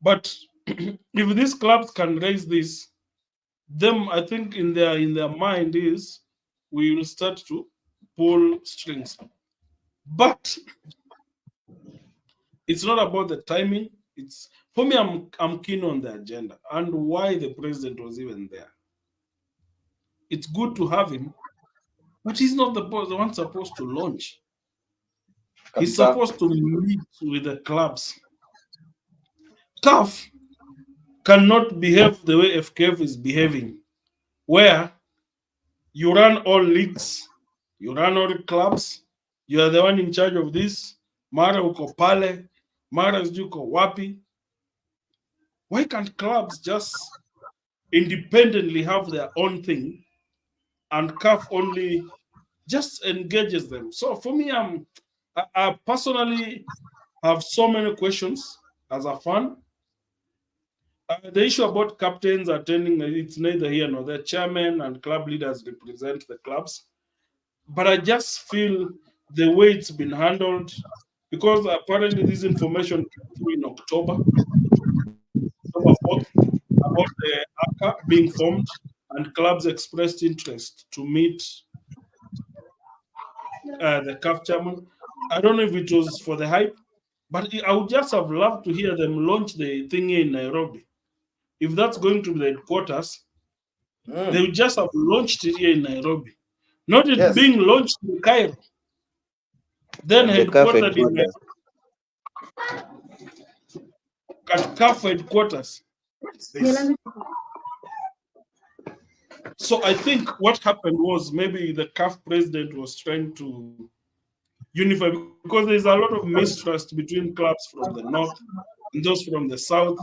but if these clubs can raise this, then I think in their mind is we will start to pull strings. But it's not about the timing. It's for me. I'm keen on the agenda and why the president was even there. It's good to have him, but he's not the one supposed to launch. He's supposed to meet with the clubs. CAF cannot behave the way FKF is behaving, where you run all leagues, you run all clubs, you are the one in charge of this. Mara uko pale, mara uko wapi. Why can't clubs just independently have their own thing, and CAF only just engages them? So for me, I personally have so many questions as a fan. The issue about captains attending, it's neither here nor there. Chairman and club leaders represent the clubs. But I just feel the way it's been handled, because apparently this information came through in October 4th, about the ACA being formed, and clubs expressed interest to meet the CAF chairman. I don't know if it was for the hype, but I would just have loved to hear them launch the thing in Nairobi. If that's going to be the headquarters, they would just have launched it here in Nairobi. Not it being launched in Cairo. Then headquartered in Nairobi. At CAF headquarters. What's this? So I think what happened was maybe the CAF president was trying to unify because there's a lot of mistrust between clubs from the north and those from the south,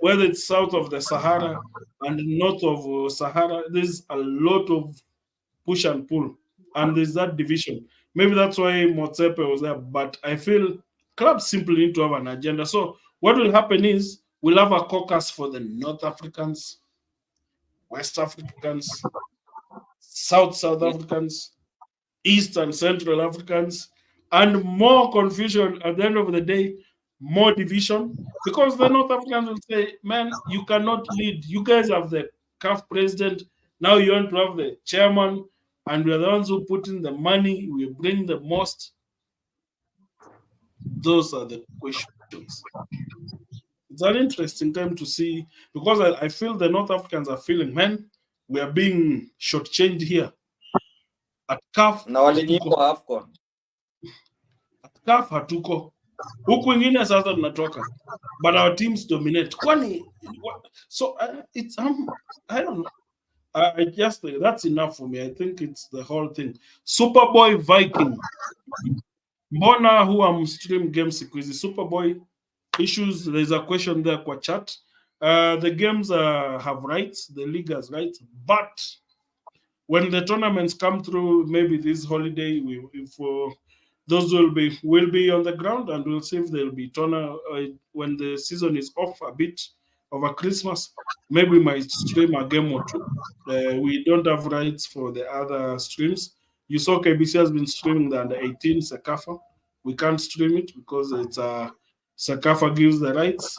whether it's south of the Sahara and north of Sahara. There's a lot of push and pull, and there's that division. Maybe that's why Motsepe was there. But I feel clubs simply need to have an agenda. So what will happen is we'll have a caucus for the North Africans, West Africans, South Africans, East and Central Africans, and more confusion at the end of the day, more division. Because the North Africans will say, man, you cannot lead. You guys have the CAF president. Now you want to have the chairman, and we're the ones who put in the money. We bring the most. Those are the questions. It's an interesting time to see because I feel the North Africans are feeling, man, we are being shortchanged here. At CAF, Na walinyimwa AFCON. CAF hatuko huku ingine sasa tunatoka, but our teams dominate. Kwani so it's I don't know. I just think that's enough for me. I think it's the whole thing. Superboy Viking. Mbona huwa mstream game siku hizi? Superboy issues. There's a question there kwa chat. The games have rights. The league has rights, but when the tournaments come through, maybe this holiday, those will be on the ground, and we'll see if there'll be when the season is off a bit over Christmas. Maybe we might stream a game or two. We don't have rights for the other streams. You saw KBC has been streaming the under 18 CECAFA. We can't stream it because it's CECAFA gives the rights.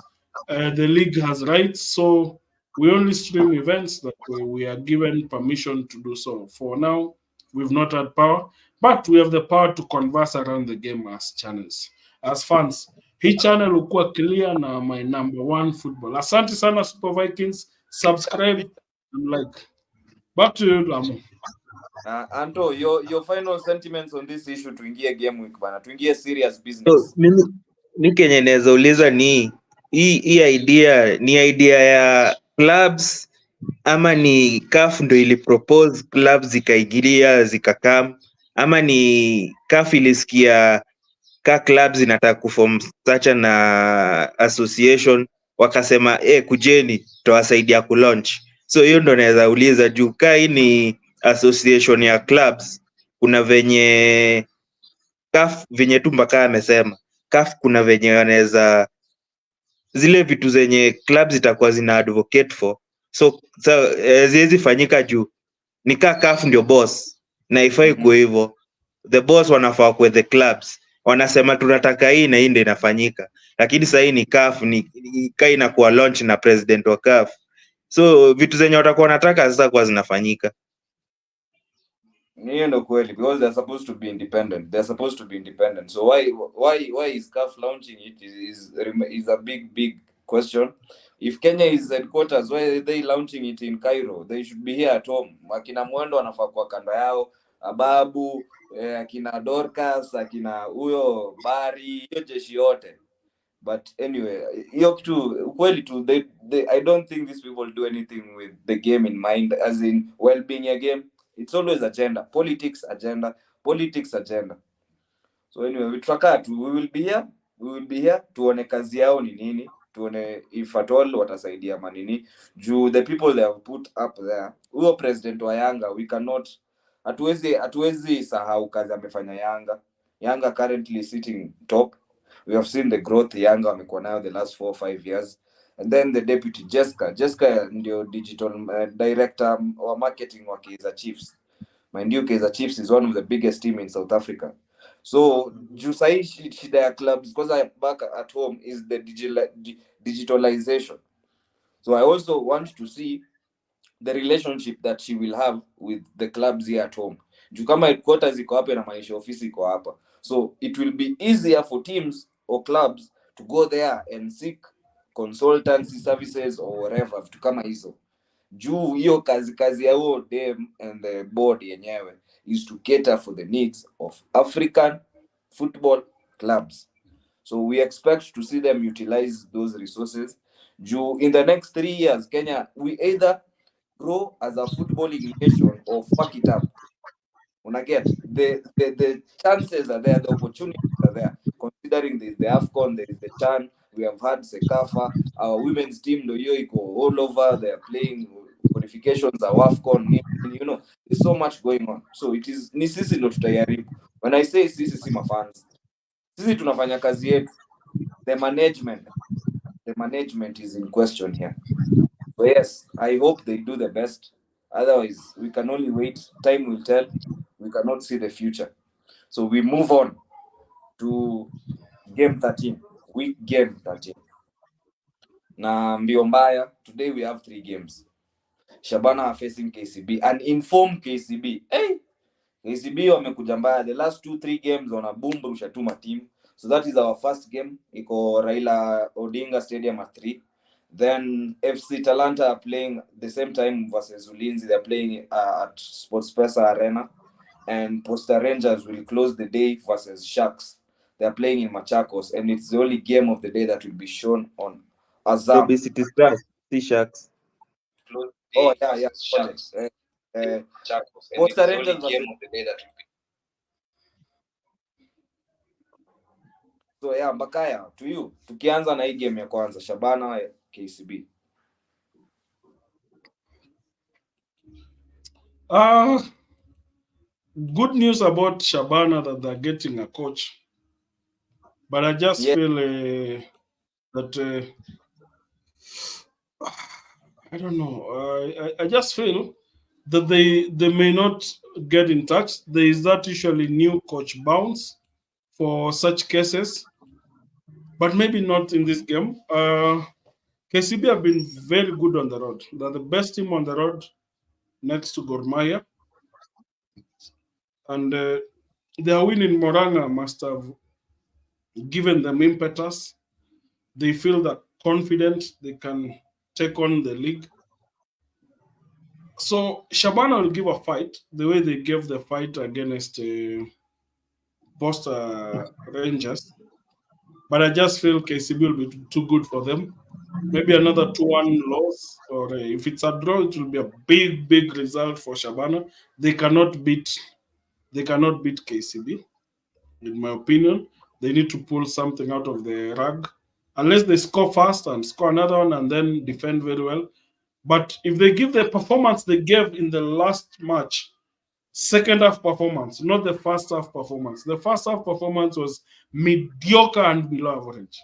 The league has rights, so we only stream events that we are given permission to do so. For now, we've not had power, but we have the power to converse around the game as channels, as fans. Hii channel ukuwa clear na my number one football. Asante sana Super Vikings, subscribe and like. Back to you, Lamu. Anto, your final sentiments on this issue, tuingie game week bana, tuingie serious business. So, mi kenye naweza uliza ni hii idea ni idea ya clubs ama ni CAF ndo ili propose clubs zikaigilia zikakam, ama ni CAF ilisikia ka clubs inataka kuform such an association wakasema kujeni tutawasaidia kulaunch. So hiyo ndo naweza uliza juu ka hii ni association ya clubs, kuna venye CAF venye tu mpaka amesema CAF kuna venye wanaweza zile vitu zenye clubs zitakuwa zina advocate for, so ziwezi fanyika juu ni CAF ndio boss na ifai kuwa hivyo. The boss wanafaa kwa the clubs, wanasema tunataka hii na hii ndio inafanyika, lakini sasa hii ni CAF ni kai inakuwa launch na president wa CAF, so vitu zenye watakuwa wanataka sasa kwa zinafanyika. Hiyo ndo kweli, because they're supposed to be independent. So why is CAF launching it is a big question. If Kenya is headquarters, why are they launching it in Cairo? They should be here at home. Akina Mwendo wanafaa kwa kanda yao, Ababu, akina Dorcas, akina huyo Bari, hiyo jeshi yote. But anyway, hiyo kitu ukweli tu, I don't think these people do anything with the game in mind, as in well-being a game. It's always agenda, politics agenda. So anyway, we will be here tuone kazi yao ni nini, tuone if at all watasaidia manini juu the people they have put up there. Huyo president wa Yanga, we cannot, hatuwezi sahau kazi amefanya Yanga currently sitting top. We have seen the growth Yanga wamekuwa nayo the last 4 or 5 years. And then the deputy Jessica ndio digital director wa marketing wa Kaizer Chiefs. Mind you, Kaizer Chiefs is one of the biggest team in South Africa. So juu sahi shida ya clubs because back at home is the digitalization. So I also want to see the relationship that she will have with the clubs here at home. Juu kama headquarters iko hapa na maisha ofisi iko hapa. So it will be easier for teams or clubs to go there and seek consultancy services or whatever vitu kama hizo. Juu hiyo kazi ya huo dem and the board yenyewe is to cater for the needs of African football clubs. So we expect to see them utilize those resources. In the next 3 years, Kenya, we either grow as a footballing nation or fuck it up. When I get the chances are there, the opportunities are there. Considering there's the AFCON, there is the CHAN, we have had CECAFA, our women's team, the Yoiko, all over, they're playing qualifications, our AFCON, there's so much going on. So it is, ni sisi ndo tutaiharibu. When I say sisi si mafans, sisi tunafanya kazi yetu. The management is in question here. So yes, I hope they do the best. Otherwise, we can only wait. Time will tell. We cannot see the future. So we move on to game 13, week game 13. Na mbio mbaya, today we have 3 games. Shabana are facing KCB, an informed KCB. Hey, KCB wamekuja mbaya. The last 2-3 games on a boom Shatuma team. So that is our first game. Iko Raila Odinga Stadium at 3. Then FC Talanta are playing the same time versus Ulinzi. They're playing at SportsPesa Arena. And Posta Rangers will close the day versus Sharks. They're playing in Machakos. And it's the only game of the day that will be shown on Azam. Nairobi City Stars, si Sharks. Oh, yeah. Sharks. Posta Rangers versus... So yeah, Mbakaya, to you. Tukianza na hii game ya kwanza, Shabana KCB. Good news about Shabana that they're getting a coach. But I just feel that I don't know. I just feel that they may not get in touch. There is that usually new coach bounce for such cases, but maybe not in this game. KCB have been very good on the road. They're the best team on the road next to Gor Mahia. And their win in Moranga must have given them impetus. They feel that confident they can take on the league. So Shabana will give a fight the way they gave the fight against Posta Rangers. But I just feel KCB will be too good for them. Maybe another 2-1 loss, or if it's a draw, it will be a big result for Shabana. They cannot beat KCB, in my opinion. They need to pull something out of the rug, unless they score fast and score another one and then defend very well. But if they give the performance they gave in the last match, second half performance, not the first half performance. The first half performance was mediocre and below average.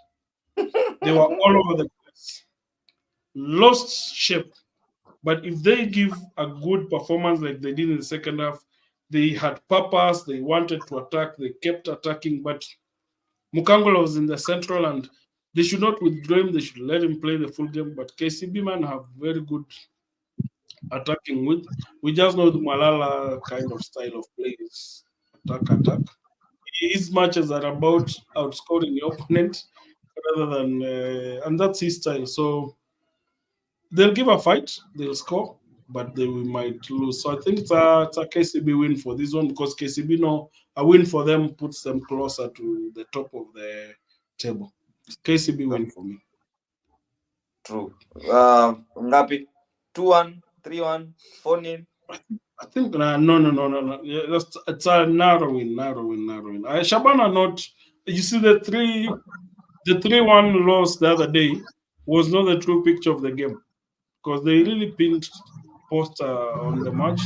They were all over the place, lost shape. But if they give a good performance like they did in the second half, they had purpose, they wanted to attack, they kept attacking. But Mukangola was in the central and they should not withdraw him, they should let him play the full game. But KCB man have very good attacking with. We just know the Malala kind of style of play is attack. His matches are about outscoring your opponent rather than, and that's his style. So they'll give a fight, they'll score, but they might lose. So I think it's a KCB win for this one because KCB know a win for them puts them closer to the top of the table. KCB win for me. True. Ngapi? 2-1, 3-1, 4-0. I think no. Yeah, it's a narrow win. Shabana not. You see the 3-1 loss the other day was not the true picture of the game because they really pinned Posta on the match.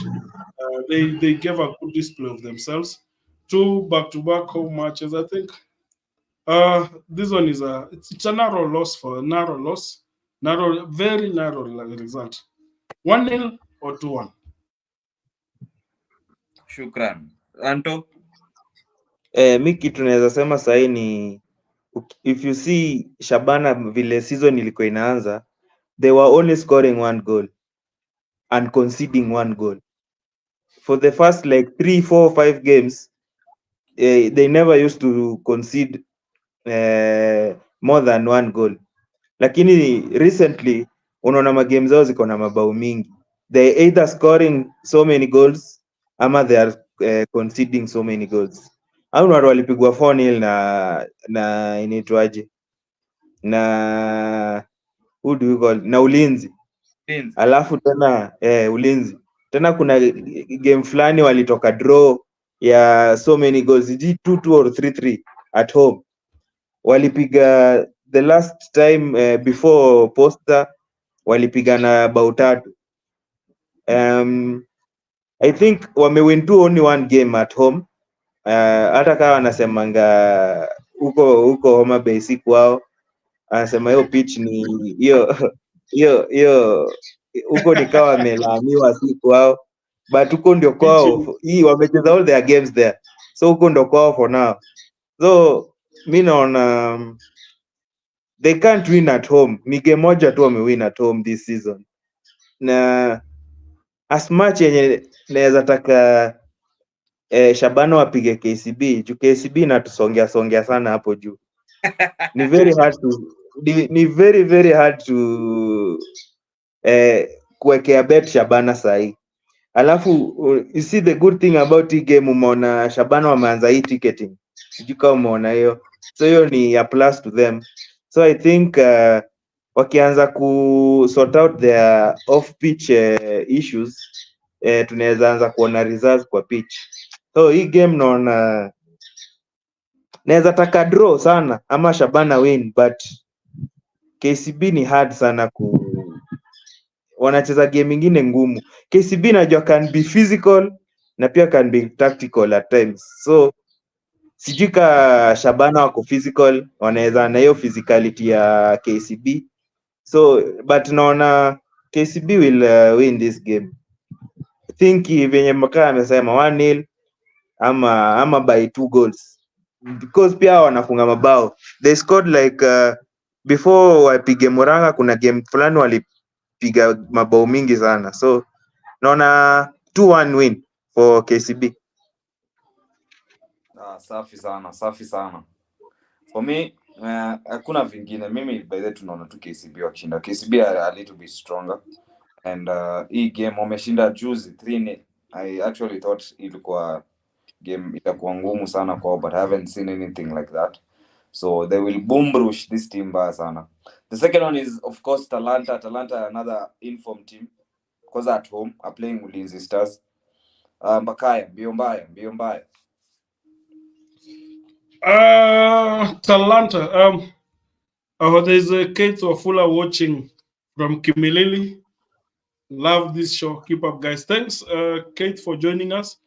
They gave a good display of themselves. 2 back-to-back home matches. I think this one is it's a narrow loss, very narrow result. 1-0 or 2-1. Shukran. Anto? Mi kitu naweza sema sahii ni if you see Shabana vile season ilikuwa inaanza, they were only scoring 1 goal and conceding 1 goal. For the first like 3, 4, 5 games, they never used to concede more than 1 goal. Lakini recently unaona magame zao ziko na mabao mingi. They either scoring so many goals ama they are conceding so many goals. au ndo walipigwa 4-0 na inaitwaje, na who do you call, na Ulinzi. Pins. Alafu tena Ulinzi tena kuna game fulani walitoka draw ya so many goals, 2-2 or 3-3 at home. Walipiga the last time before Posta walipigana bao 3. I think wamewin tu only one game at home. Hata kama wanasemanga huko Homa Bay si kwao, anasema hiyo pitch ni hiyo huko ni kama wamelaaniwa si kwao, but huko ndio kwao. Hii wamecheza all their games there, so huko ndio kwao for now. So mi naona they can't win at home. Ni game moja tu wamewin at home this season, na as much yenye naweza taka Shabana wapige KCB juu KCB inatusongea songea sana hapo juu. Ni very hard to kuwekea bet Shabana sahi. Alafu you see the good thing about hii game, umeona Shabana wameanza hii ticketing, sijui kama umeona hiyo, so hiyo ni a plus to them. So I think wakianza ku sort out their off pitch issues, tunaweza anza kuona results kwa pitch. So hii game naona naweza taka draw sana ama Shabana win, but KCB ni hard sana wanacheza game ingine ngumu. KCB najua can be physical na pia can be tactical at times, so sijui ka Shabana wako physical wanaweza na hiyo physicality ya KCB, so but naona KCB will win this game. I think venye Makaa amesema 1-0 ama by 2 goals, because pia wanafunga mabao. They scored like before wapige Murang'a, kuna game fulani walipiga mabao mingi sana, so naona 2-1 win for KCB. Safi sana. For me, hakuna vingine. Mimi by the tunaona tu KCB wakishinda. KCB a little bit stronger, and hii game wameshinda juzi 3-0. I actually thought ilikuwa game itakuwa ngumu sana kwao, but I haven't seen anything like that. So they will boom rush this team baya sana. The second one is of course Talanta, another inform team, because at home are playing Ulinzi Stars. Mbakaya, mbio mbaya. Talanta. There's a Kate Wafula watching from Kimilili. Love this show. Keep up, guys. Thanks, Kate, for joining us.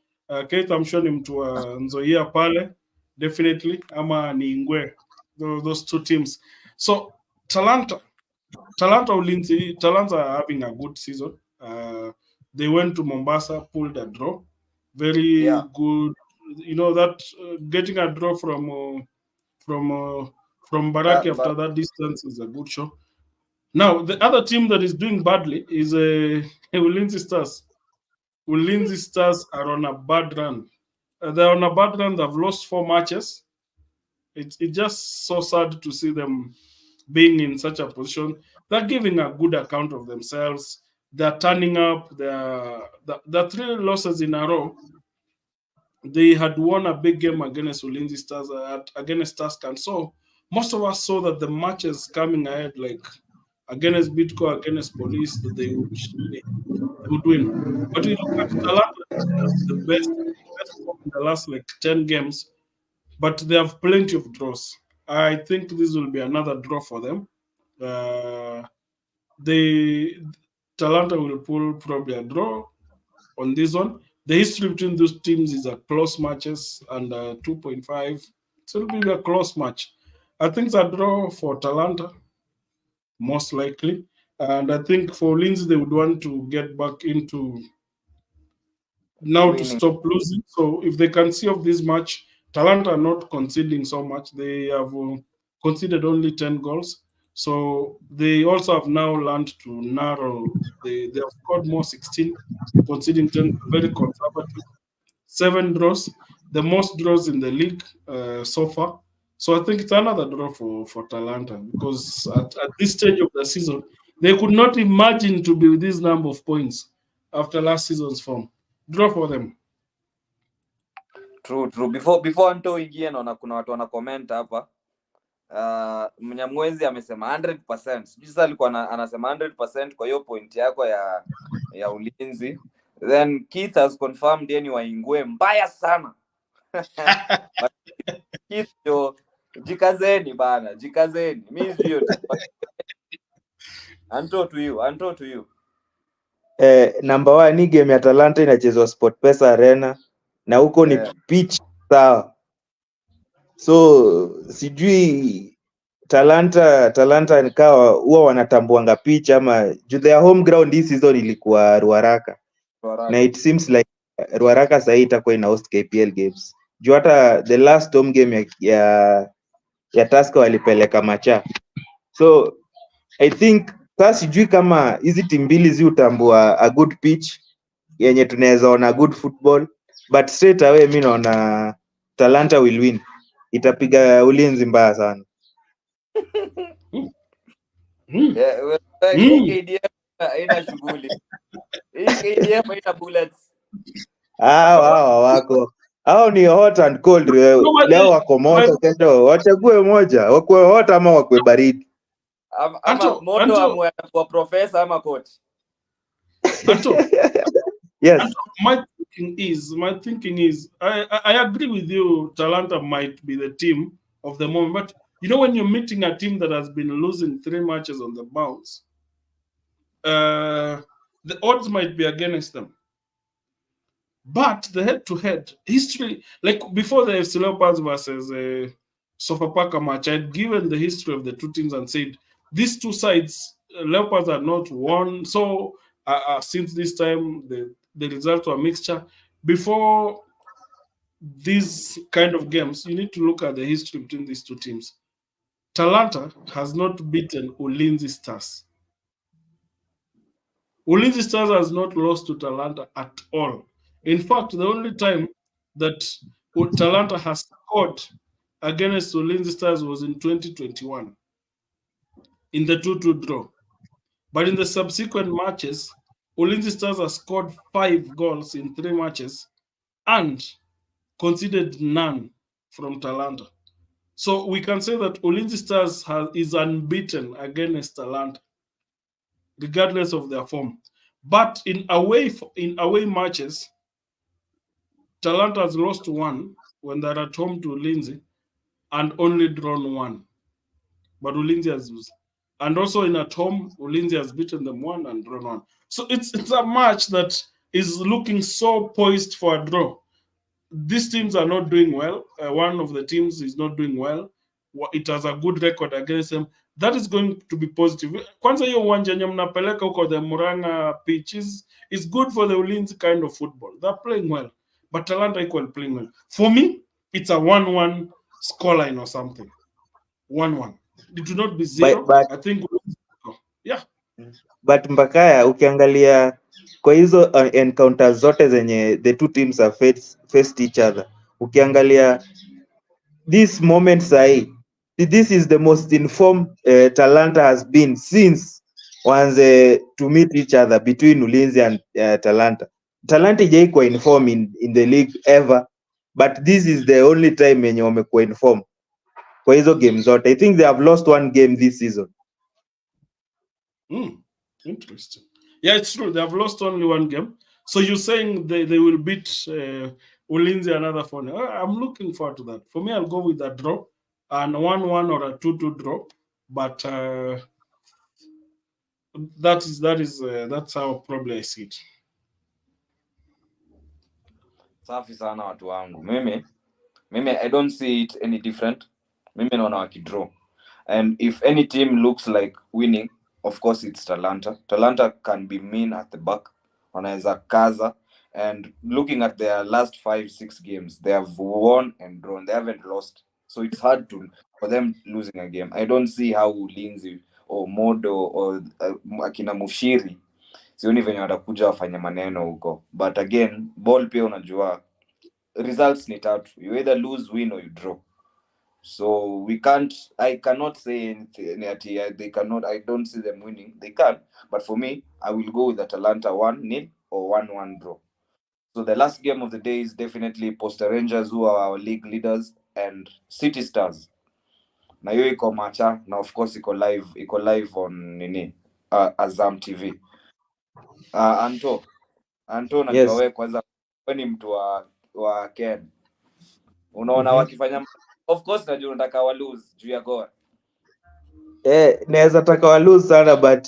Kate, I'm sure ni mtu wa Nzoia pale, definitely. Ama ni Ingwe, those two teams. So Talanta Ulinzi, Talanta are having a good season. They went to Mombasa, pulled a draw. Very good. You know that getting a draw from Baraki after that distance is a good show. Now, the other team that is doing badly is Ulinzi Stars. Ulinzi Stars are on a bad run. They're on a bad run. They've lost 4 matches. It's just so sad to see them being in such a position. They're giving a good account of themselves. They're turning up. The 3 losses in a row. They had won a big game against Ulinzi Stars, against Tuscan. So most of us saw that the matches coming ahead, like against Bitco, against Police, that they would win. But we look at Talanta, the best in the last like 10 games, but they have plenty of draws. I think this will be another draw for them. Talanta will pull probably a draw on this one. The history between those teams is a close matches and 2.5. So it'll be a close match. I think it's a draw for Talanta, most likely. And I think for Lindsay, they would want to get back into now to stop losing. So if they can see of this match, Talanta are not conceding so much. They have conceded only 10 goals. So they also have now learned to narrow. They have scored more 16, conceding 10, very conservative. 7 draws, the most draws in the league so far. So I think it's another draw for Talanta, because at this stage of the season, they could not imagine to be with this number of points after last season's form. Draw for them. True. Before Anto ingie, naona kuna watu wana comment hapa. Mnyamwezi amesema 100%. Sijui sasa alikuwa anasema 100% kwa hiyo point yako ya ulinzi. Then Keith has confirmed yeye ni waingwe mbaya sana. But Keith yo, jikazeni bana, jikazeni. Mimi sijui yote. Anto to you. Number 1 ni game ya Talanta inachezwa SportPesa Arena na huko ni pitch sawa. So sijui Talanta nikawa huwa wanatambuanga pitch ama their home ground this season ilikuwa Ruaraka. Na it seems like Ruaraka sasa itakuwa ina host KPL games. Juu hata the last home game ya Tusker walipeleka Macha. So I think sasa sijui kama hizi timu mbili zi utambua a good pitch yenye tunaweza ona good football, but straight away mimi naona Talanta will win. Itapiga Ulinzi mbaya sana. KDM haina shughuli. Hii KDM haina bullets. Wako hao ni hot and cold. Leo wako moto, kesho wachague moja, wakwe hot ama wakwe baridi. Ama moto amwe kwa profesa ama coach. Anto, yes. Anto, my thinking is I agree with you. Talanta might be the team of the moment, but you know when you're meeting a team that has been losing 3 matches on the bounce, the odds might be against them. But the head-to-head history, like before the FC Leopards versus Sofapaka match, I had given the history of the two teams and said these two sides, Leopards are not won. So since this time, the results were mixture. Before these kind of games, you need to look at the history between these two teams. Talanta has not beaten Ulinzi Stars. Ulinzi Stars has not lost to Talanta at all. In fact, the only time that Talanta has scored against Ulinzi Stars was in 2021 in the 2-2 draw. But in the subsequent matches, Ulinzi Stars has scored 5 goals in 3 matches and conceded none from Talanta. So we can say that Ulinzi Stars is unbeaten against Talanta, regardless of their form. But in away matches, Talanta has lost 1 when they're at home to Ulinzi and only drawn 1. But Ulinzi has used. And also in at home, Ulinzi has beaten them 1 and drawn 1. So it's a match that is looking so poised for a draw. These teams are not doing well. One of the teams is not doing well. It has a good record against them. That is going to be positive. Kwanza hiyo uwanja yenye mnapeleka huko the Muranga pitch is good for the Ulinzi kind of football. They're playing well. But Talanta equal playing well. For me, it's a 1-1 scoreline or something. 1-1. It will not be 0. But, I think yeah. But Mbakaya, ukiangalia kwa hizo encounters zote zenye the two teams have faced each other, ukiangalia this moment sahi, this is the most informed Talanta has been since wanze to meet each other between Ulinzi and Talanta. Talanta ijaikuwa inform in the league ever, but this is the only time yenye wamekuwa inform kwa hizo game zote. I think they have lost 1 game this season. Interesting. Yeah, it's true. They have lost only 1 game. So you're saying they will beat Ulinzi another 4. I'm looking forward to that. For me, I'll go with a draw, and 1-1 or a 2-2 draw. But that's how probably I see it. Safi sana watu wangu. Mimi I don't see it any different. Mimi naona wakidraw. And if any team looks like winning, of course it's Talanta. Talanta can be mean at the back. Wanaweza kaza. And looking at their last 5-6 games, they have won and drawn. They haven't lost. So it's hard for them losing a game. I don't see how Ulinzi or Modo or akina Mushiri sioni venye watakuja wafanye maneno huko. But again, ball pia unajua results ni 3. You either lose, win or you draw. So I cannot say anything. They cannot. I don't see them winning. They can, but for me, I will go with Atalanta 1-0 or 1-1 draw. So the last game of the day is definitely Posta Rangers, who are our league leaders, and City Stars. Na hiyo iko macha, na of course iko live on nini, Azam TV. Anto, najua Yes. wewe kwanza, wewe ni mtu wa Ken. Unaona Mhm. wakifanya, of course najua unataka wa lose juu ya Gor. Naweza taka wa lose sana, but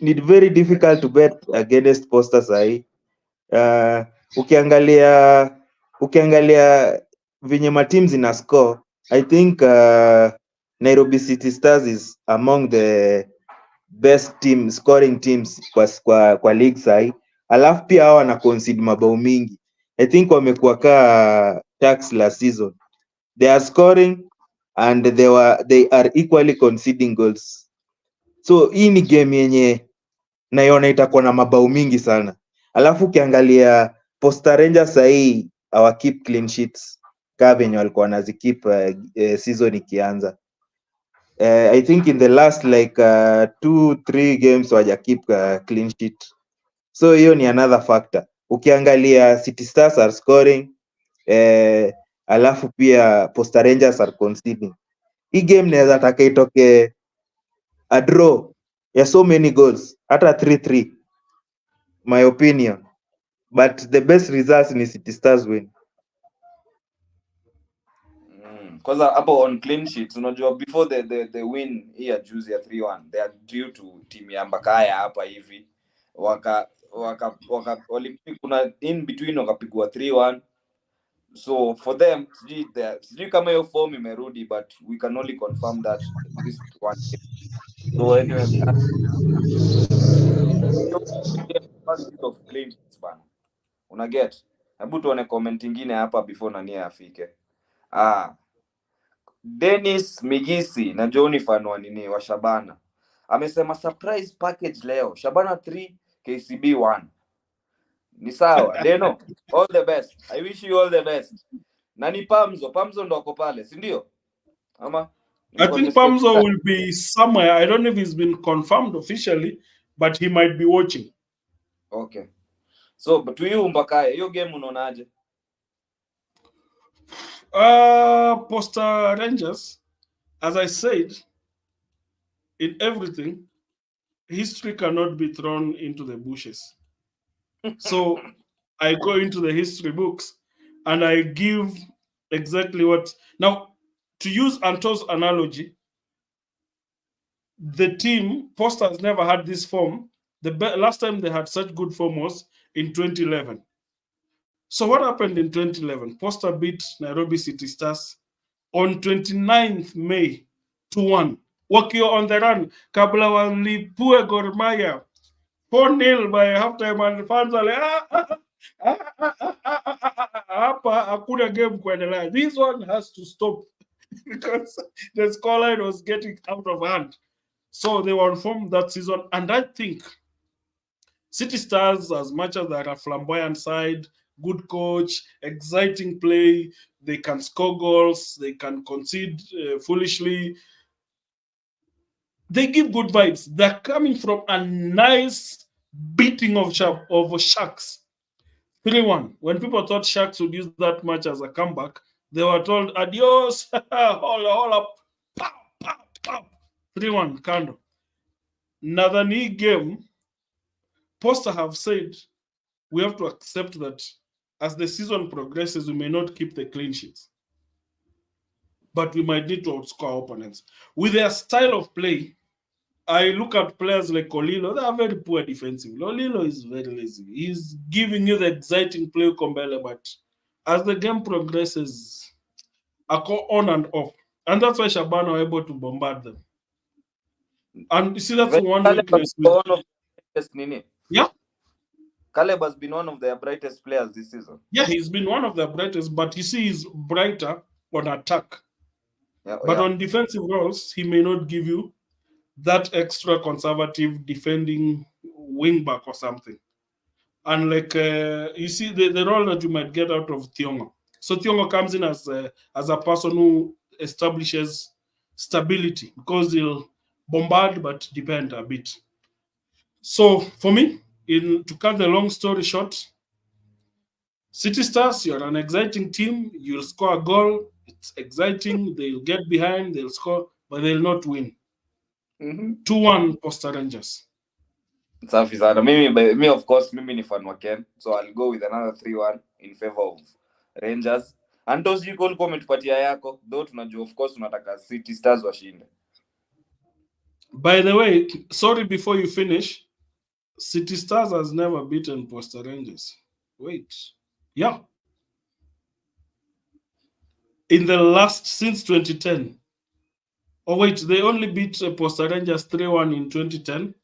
ni very difficult to bet against Posta sahi. Ukiangalia venye mateams ina score, I think Nairobi City Stars is among the best scoring teams kwa league sahi. Alafu pia hawa wana concede mabao mingi. I think wamekuwa kaa Sharks last season. They are scoring and they are equally conceding goals. So hii ni game yenye naiona itakuwa na mabao mingi sana. Alafu ukiangalia Posta Rangers sahii hawa keep clean sheets kaa venye walikuwa wanazikeep season ikianza. I think in the last like 2-3 games waja keep clean sheet. So hiyo ni another factor. Ukiangalia City Stars are scoring, alafu pia Posta Rangers are conceding. Hii game naweza taka itoke a draw ya so many goals, hata 3-3 my opinion, but the best results ni City Stars win. Kwanza hapo on clean sheets, unajua before the win hii ya juzi ya 3-1, they are due to team ya Mbakaya hapa hivi, kuna in between wakapigwa 3-1. So for them, sijui kama hiyo form imerudi, but we can only confirm that this one game. So anyway, of clean sheets bana, una get. Hebu tuone comment ingine hapa before nani afike. Dennis Migisi na Johnny Fanwa nini wa Shabana amesema surprise package leo, Shabana 3 KCB 1. Ni sawa Deno, all the best, I wish you all the best. Na ni Pamzo ndo ako pale, si ndio? Ama I think Pamzo will be somewhere. I don't know if he's been confirmed officially, but he might be watching. Okay, so but you Mbakaya, hiyo game unaonaje? Posta Rangers, as I said, in everything, history cannot be thrown into the bushes. So I go into the history books and I give exactly what. Now, to use Anto's analogy, the team, Posta has never had this form. The last time they had such good form was in 2011. So what happened in 2011? Posta beat Nairobi City Stars on 29th May 2-1. Wakiwa on the run, kabla walipue Gor Mahia 4-0 by halftime, and fans wale hapa hakuna game kuendelea. This one has to stop because the scoreline was getting out of hand. So they were informed that season, and I think City Stars, as much as they're a flamboyant side, good coach, exciting play, they can score goals, they can concede foolishly. They give good vibes. They're coming from a nice beating of Sharks. 3-1. When people thought Sharks would use that match as a comeback, they were told, adios, all up, pow, pow, pow. 3-1, kando. Nadhani game, Posta have said, we have to accept that as the season progresses, we may not keep the clean sheets. But we might need to outscore opponents. With their style of play, I look at players like Olilo, they are very poor defensively. Olilo is very lazy. He's giving you the exciting play, Kombele, but as the game progresses, I go on and off. And that's why Shabana are able to bombard them. And you see, that's one weakness. Yeah? Caleb has been one of their brightest players this season. Yeah, he's been one of their brightest, but you see, he's brighter on attack. But on defensive roles, he may not give you that extra conservative defending wing back or something. And like you see the role that you might get out of Thiongo. So Thiongo comes in as a person who establishes stability because he'll bombard but depend a bit. So for me, to cut the long story short, City Stars, you're an exciting team. You'll score a goal. It's exciting. They'll get behind. They'll score, but they'll not win. 2-1 Posta Rangers. Safi sana. Me of course, mimi ni fan wa Ken. So I'll go with another 3-1 in favor of Rangers. And those you call comment patia yako. Though tunajua of course tunataka City Stars washinde. By the way, sorry before you finish, City Stars has never beaten Posta Rangers. Wait. Yeah. In the last, since 2010. Oh, wait, they only beat Posta Rangers 3-1 in 2010.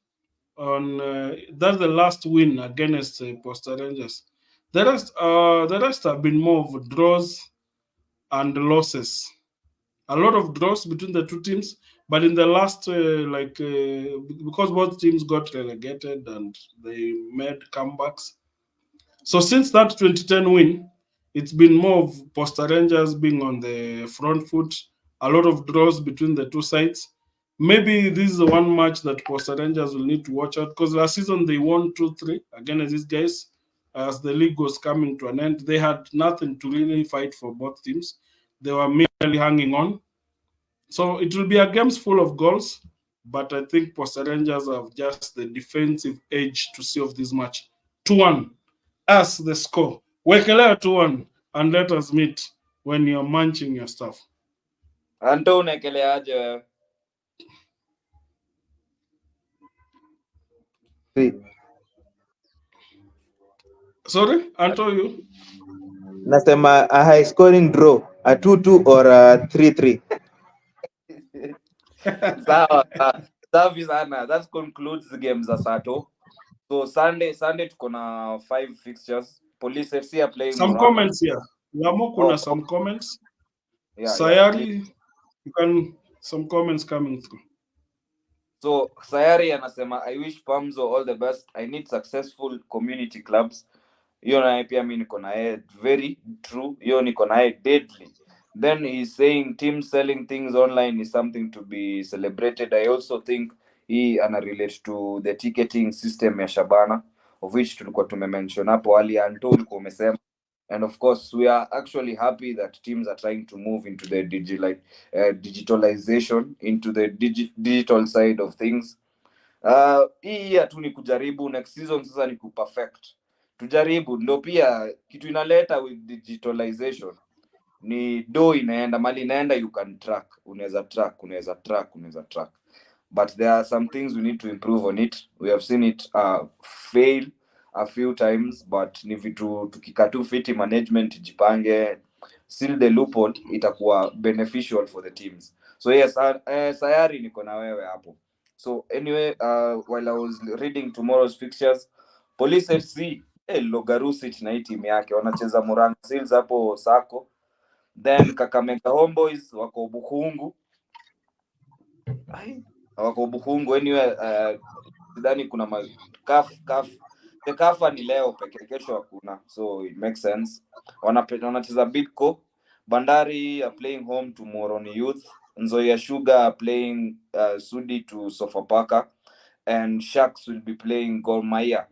That's the last win against Posta Rangers. The rest have been more of draws and losses. A lot of draws between the two teams, but in the last, because both teams got relegated and they made comebacks. So since that 2010 win, it's been more of Posta Rangers being on the front foot, a lot of draws between the two sides. Maybe this is the one match that Posta Rangers will need to watch out, because last season they won 2-3 against these guys. As the league was coming to an end, they had nothing to really fight for both teams. They were merely hanging on. So it will be a game full of goals, but I think Posta Rangers have just the defensive edge to see of this match. 2-1 as the score. Wekelea 2-1 and let us meet when you're munching your stuff. Anto unekeleaje wewe? Sorry, Anto, you? Nasema a high scoring draw, a 2-2 or a 3-3. Sawa. Safi sana. That concludes the games za Sato. So Sunday tuko na 5 fixtures. Police FC are playing some Morocco. Comments here. Lamo kuna some comments. Yeah, Sayari, you can some comments coming through. So Sayari anasema I wish Pamzo all the best. I need successful community clubs. Hiyo naye pia mimi niko naye very true. Hiyo niko naye deadly. Then he's saying team selling things online is something to be celebrated. I also think he ana relate to the ticketing system ya Shabana, of which tulikuwa tumemention hapo ali Anto ulikuwa umesema. And of course, we are actually happy that teams are trying to move into the digitalization, into the digital side of things. Hii tu ni kujaribu, next season sasa ni kuperfect. Tujaribu, ndo pia kitu inaleta with digitalization. Ni do inaenda, mali inaenda you can track. Unaweza track. But there are some things we need to improve on it. We have seen it fail a few times, but ni vitu tukikatu fiti management jipange, seal the loophole, itakuwa beneficial for the teams. So yes, Sayari niko na wewe hapo. So anyway, while I was reading tomorrow's fixtures, Police FC Logarusic na hii timu yake wanacheza Murang'a Seals hapo Sako. Then Kakamega Homeboys wako Bukhungu. Wako Bukhungu anyway, sidhani kuna CECAFA ni leo peke, kesho hakuna, so it makes sense. Wanacheza Bidco. Bandari are playing home to Moroni Youth. Nzoia Sugar are playing Sudi to Sofapaka, and Sharks will be playing Gor Mahia.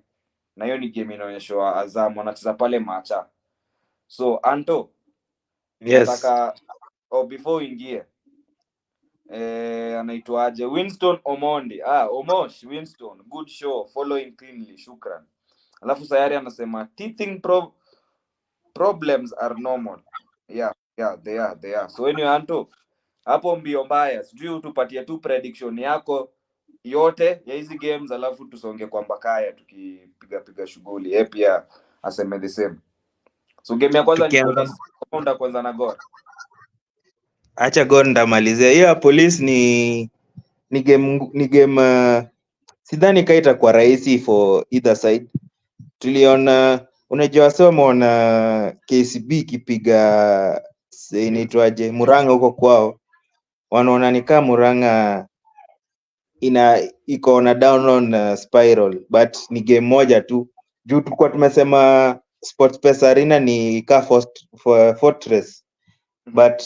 Na hiyo ni game inaonyeshwa Azam wanacheza pale Macha. So Anto, Yes. nataka before ingie anaitwaje, Winston Omondi. Omosh Winston, good show, following cleanly, shukran. Alafu Sayari anasema teething problems are normal. Yeah, they are. So anyway, Anto, hapo mbio mbaya, sijui utupatie tu prediction yako yote ya hizi games, alafu tusonge kwa Mbakaya tukipiga shughuli. Pia aseme the same. So game ya kwanza ni Police. Kama kwanza na Gor. Acha Gor ndamalizia. Hiyo ya Police ni game sidhani kaita kwa rahisi for either side. Tuliona, unajua somo na KCB kipiga inaitwaje Murang'a huko kwao, wanaona ni kama Murang'a iko na down on spiral, but ni game moja tu. Juu tulikuwa tumesema SportPesa Arena ni ka fortress, but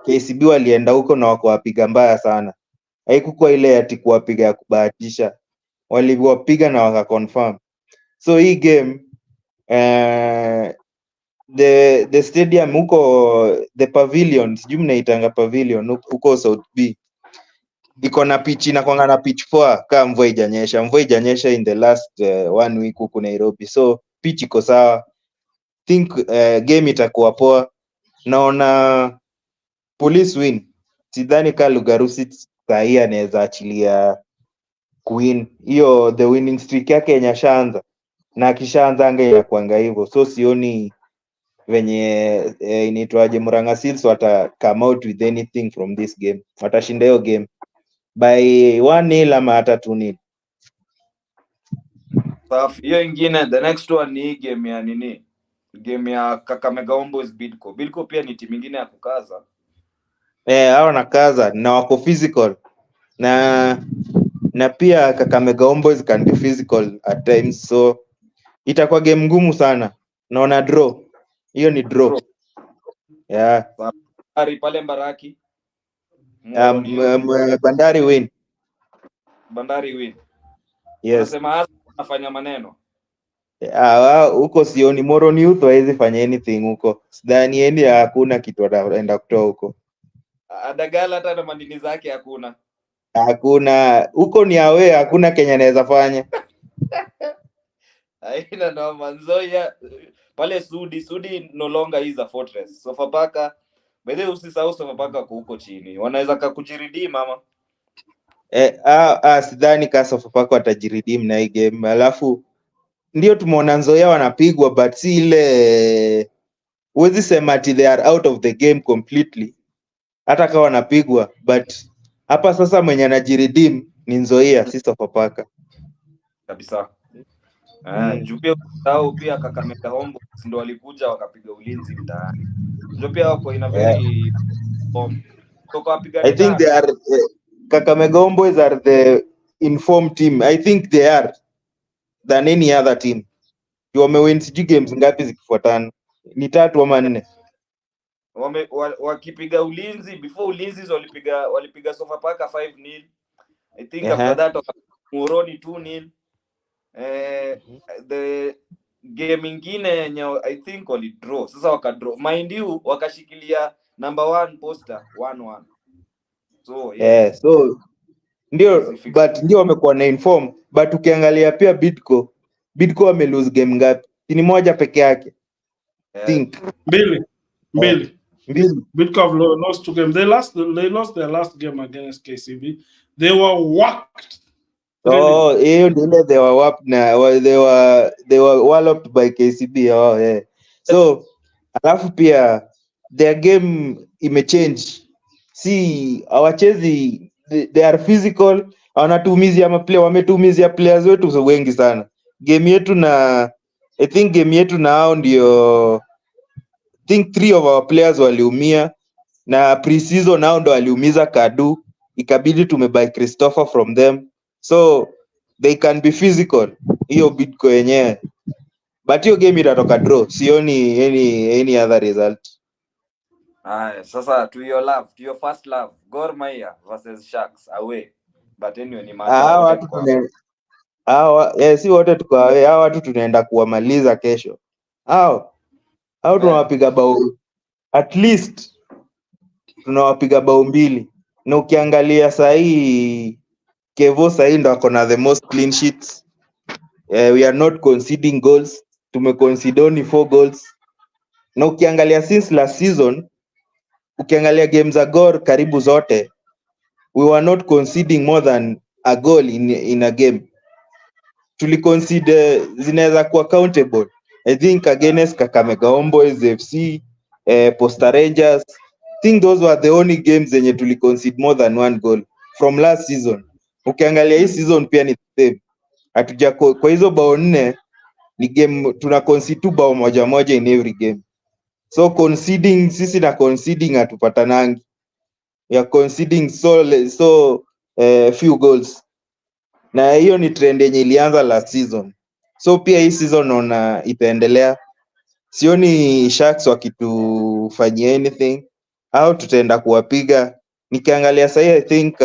KCB walienda huko na wako wapiga mbaya sana. Haikuwa ile ati kuwapiga ya kubahatisha, waliwapiga na waka confirm. So hii game the stadium huko, the pavilion, sijui mnaitanga pavilion huko South B, iko na pitch, inakwanga na pitch poa kama mvua ijanyesha in the last 1 week huku Nairobi, so pitch iko sawa. Think game itakuwa poa. Naona Police win. Sidhani ka Lugarusi sahii anaweza achilia kuwin hiyo, the winning streak yake yenye ashaanza, na akishaanza anga inakuanga hivyo, so sioni venye inaitwaje, Murang'a Seals wata come out with anything from this game. Watashinda hiyo game by 1-0 ama hata 2-0. Safi. Hiyo ingine, the next one ni game ya nini, game ya Kakamega Homeboyz Bidco. Bidco pia ni timu ingine ya kukaza. Hao nakaza na wako physical, na pia Kakamega Homeboyz can be physical at times, so itakuwa game ngumu sana. Naona draw, hiyo ni draw. Yeah. Bandari pale Mbaraki. Bandari win. Bandari win. Yes. Unasema anafanya maneno. Huko sioni Moroni Youth hawezi fanya anything huko. Sidhani hakuna kitu ataenda kutoa huko. Adagala hata na mandini zake hakuna. Hakuna. Huko ni awe, hakuna Kenya anaweza fanya. Haina noma. Nzoia pale Sudi no longer is a fortress. Sofapaka, bede usisahau Sofapaka huko chini. Wanaweza kukujiridim mama. Sidhani ka Sofapaka watajiridim na hii game. Alafu ndio tumeona Nzoia wanapigwa, but si ile huwezi sema ati they are out of the game completely, hata kama wanapigwa, but hapa sasa mwenye anajiridim ni Nzoia, si Sofapaka kabisa. Jupia pia Kakamega Homeboyz ndio walikuja wakapiga Ulinzi mtaani. Ndio pia wako ina very I think they are Kakamega Homeboyz are the informed team. I think they are than any other team. Wamewin sijui games ngapi zikifuatana, ni 3 ama 4. Wakipiga Ulinzi, before Ulinzi walipiga Sofapaka 5-0. I think after that Moroni 2-0. The game ingine I think walidraw. Sasa wakadraw. Mind you wakashikilia number 1 poster 1-1. So yes. So ndio, but ndio wamekuwa na inform, but ukiangalia pia Bidco wame lose game ngapi? Ni moja peke yake. Think mbili. Bidco have lost 2 games. They lost their last game against KCB. They were whacked. Hiyo ndio they were whacked na they were walloped by KCB. So alafu pia their game imechange. Si hawachezi, they are physical, wametumizia players wetu wengi sana. Game yetu na I think game yetu na hao ndio, I think 3 of our players waliumia, na pre-season nao ndo waliumiza Kadu, ikabidi tumebuy Christopher from them, so they can be physical. Hiyo Bidco yenyewe, but hiyo game itatoka draw, sioni any other result. Sasa to your first love, Gor Mahia versus Sharks away. But anyway ni match. Si wote tuko away. Hao watu tunaenda kuwamaliza kesho. Hao tunawapiga bao, at least tunawapiga bao 2. Na ukiangalia sahii Kevo sahii ndo ako na the most clean sheets. We are not conceding goals. Tumeconcede only 4 goals. Na ukiangalia since last season, ukiangalia games za Gor karibu zote, we were not conceding more than a goal in a game. Tuliconcede zinaweza kuwa countable. I think against Kakamega Homeboyz FC, Posta Rangers, I think those were the only games zenye tuliconcede more than 1 goal from last season. Ukiangalia hii season pia ni the same. Hatuja kwa hizo bao 4 ni game tuna concede 2 bao moja in every game. So conceding, sisi na conceding hatupatanangi. We are conceding so few goals. Na hiyo ni trend yenye ilianza last season. So pia hii season naona itaendelea. Sioni Sharks wakitufanyia anything, au tutaenda kuwapiga. Nikiangalia sasa, I think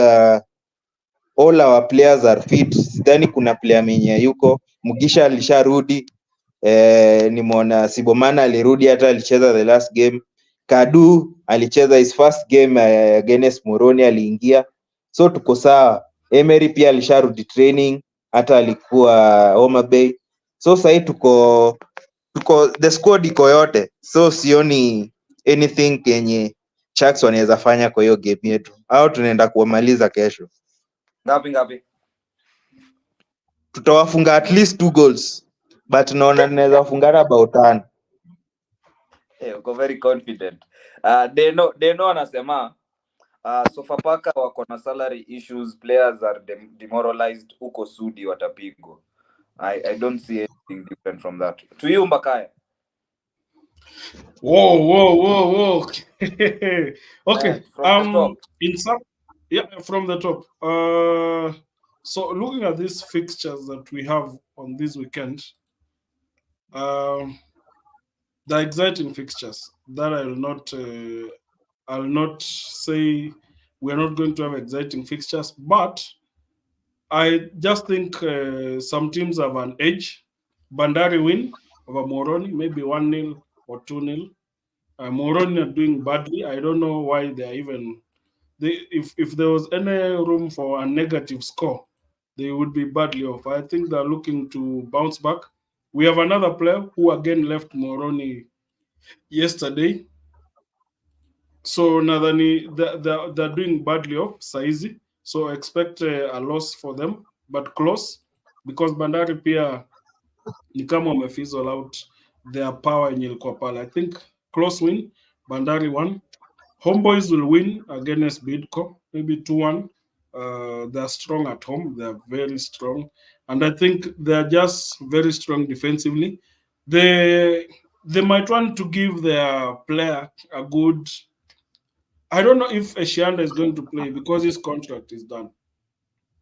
all our players are fit. Sidhani kuna player mwenye yuko. Mugisha alisharudi. Nimeona Sibomana alirudi, hata alicheza the last game. Kadu alicheza his first game against Moroni, aliingia, so tuko sawa. Emery pia alisharudi training, hata alikuwa Homa Bay, so sahii tuko the squad iko yote, so sioni anything kenye Sharks wanaweza fanya kwa hiyo game yetu, au tunaenda kuwamaliza kesho. Ngapi? Tutawafunga at least 2 goals, but naona tunaweza wafunga about 10. Uko very confident. Deno anasema Sofapaka wako na salary issues, players are demoralized, huko Sudi watapigwa. I don't see anything different from that. To you, Mbakaya. Whoa. Okay. From the top. From the top. So looking at these fixtures that we have on this weekend, the exciting fixtures that I'll not say we're not going to have exciting fixtures, but I just think some teams have an edge. Bandari win over Moroni, maybe 1-0 or 2-0. Moroni are doing badly. I don't know why they're even. If there was any room for a negative score, they would be badly off. I think they're looking to bounce back. We have another player who again left Moroni yesterday. So Nadani, they're doing badly off Saizi. So expect a loss for them, but close, because Bandari pia ni kama wamefizzle out their power yenye ilikuwa pale. I think close win, Bandari 1. Homeboys will win against Bidco, maybe 2-1. They're strong at home. They're very strong. And I think they're just very strong defensively. They might want to give their player a good... I don't know if Eshianda is going to play because his contract is done.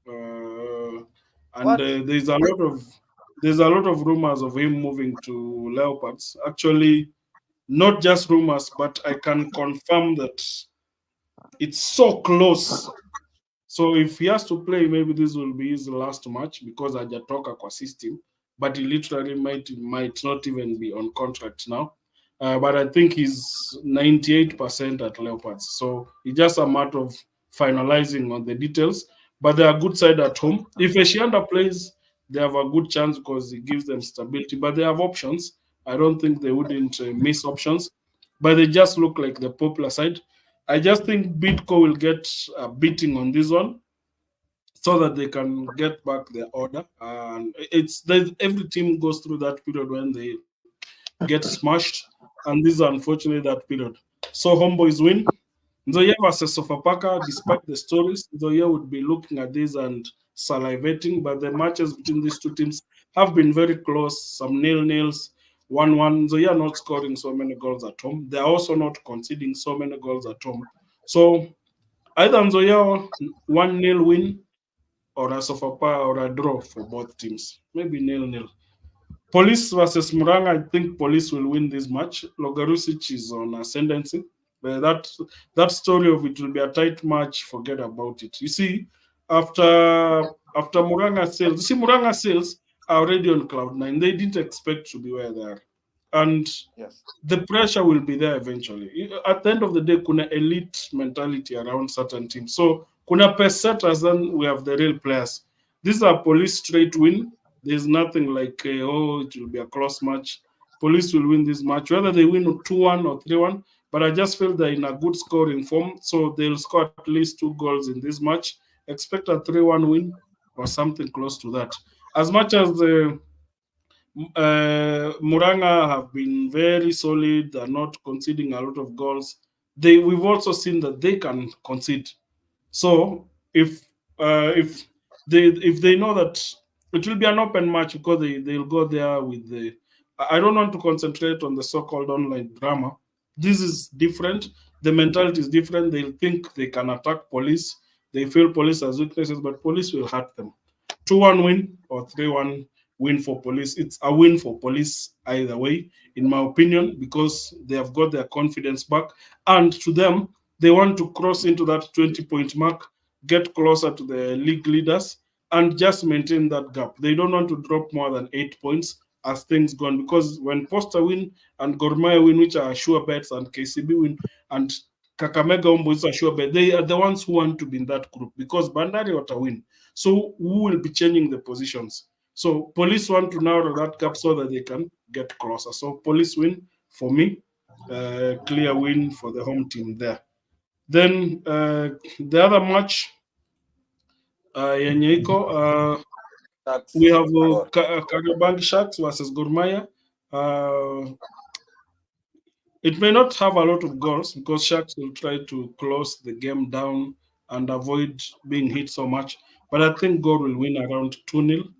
There's a lot of rumors of him moving to Leopards. Actually, not just rumors, but I can confirm that it's so close. So if he has to play, maybe this will be his last match because hajatoka kwa system, but he literally might not even be on contract now. But I think he's 98% at Leopards. So it's just a matter of finalizing on the details. But they are a good side at home. If Eshianda plays, they have a good chance because it gives them stability. But they have options. I don't think they wouldn't miss options. But they just look like the popular side. I just think Bidco will get a beating on this one so that they can get back their order. And every team goes through that period when they get smashed. And this is unfortunately that period. So Homeboys win. Nzoia versus Sofapaka, despite the stories, Nzoia would be looking at this and salivating, but the matches between these two teams have been very close, some nil-nils, 1-1. Nzoia not scoring so many goals at home. They're also not conceding so many goals at home. So either Nzoia 1-0 win or a Sofapaka or a draw for both teams. Maybe 0-0. Police versus Muranga, I think Police will win this match. Logarusic is on ascendancy. But that story of it will be a tight match, forget about it. You see, after Muranga sales are already on cloud 9. They didn't expect to be where they are. And yes, the pressure will be there eventually. At the end of the day, kuna elite mentality around certain teams. So kuna pesetas, then we have the real players. These are Police straight win. There's nothing like, it will be a close match. Police will win this match, whether they win 2-1 or 3-1. But I just feel they're in a good scoring form, so they'll score at least 2 goals in this match. Expect a 3-1 win or something close to that. As much as the Muranga have been very solid, they're not conceding a lot of goals. We've also seen that they can concede. So if they know that it will be an open match because they'll go there with the... I don't want to concentrate on the so-called online drama. This is different. The mentality is different. They think they can attack Police. They feel Police has weaknesses, but Police will hurt them. 2-1 win or 3-1 win for Police. It's a win for Police either way, in my opinion, because they have got their confidence back. And to them, they want to cross into that 20-point mark, get closer to the league leaders, and just maintain that gap. They don't want to drop more than 8 points as things gone, because when Posta win and Gor Mahia win, which are sure bets, and KCB win and Kakamega Homeboys are sure bet, they are the ones who want to be in that group because Bandari Wata win. So who will be changing the positions? So police want to narrow that gap so that they can get closer. So police win for me, clear win for the home team there. Then the other match, yenye iko, we Sharks have Gor. Kariobangi Sharks versus Gor Mahia. It may not have a lot of goals because Sharks will try to close the game down and avoid being hit so much. But I think Gor will win around 2-0,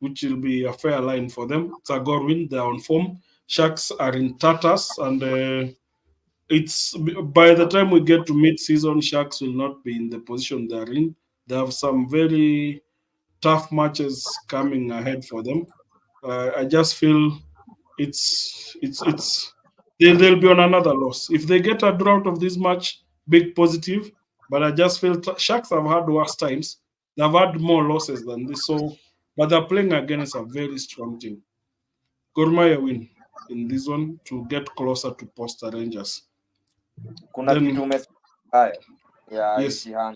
which will be a fair line for them. It's a Gor win, they're on form. Sharks are in tatters, and it's by the time we get to mid-season, Sharks will not be in the position they're in. They have some very tough matches coming ahead for them. I just feel it's they'll be on another loss if they get a draw out of this match. Big positive, but I just feel Sharks have had worse times. They've had more losses than this, so but they're playing against a very strong team. Gor Mahia win in this one to get closer to Posta Rangers. Kuna kitu Then umesikia haya ya yes, Ishihang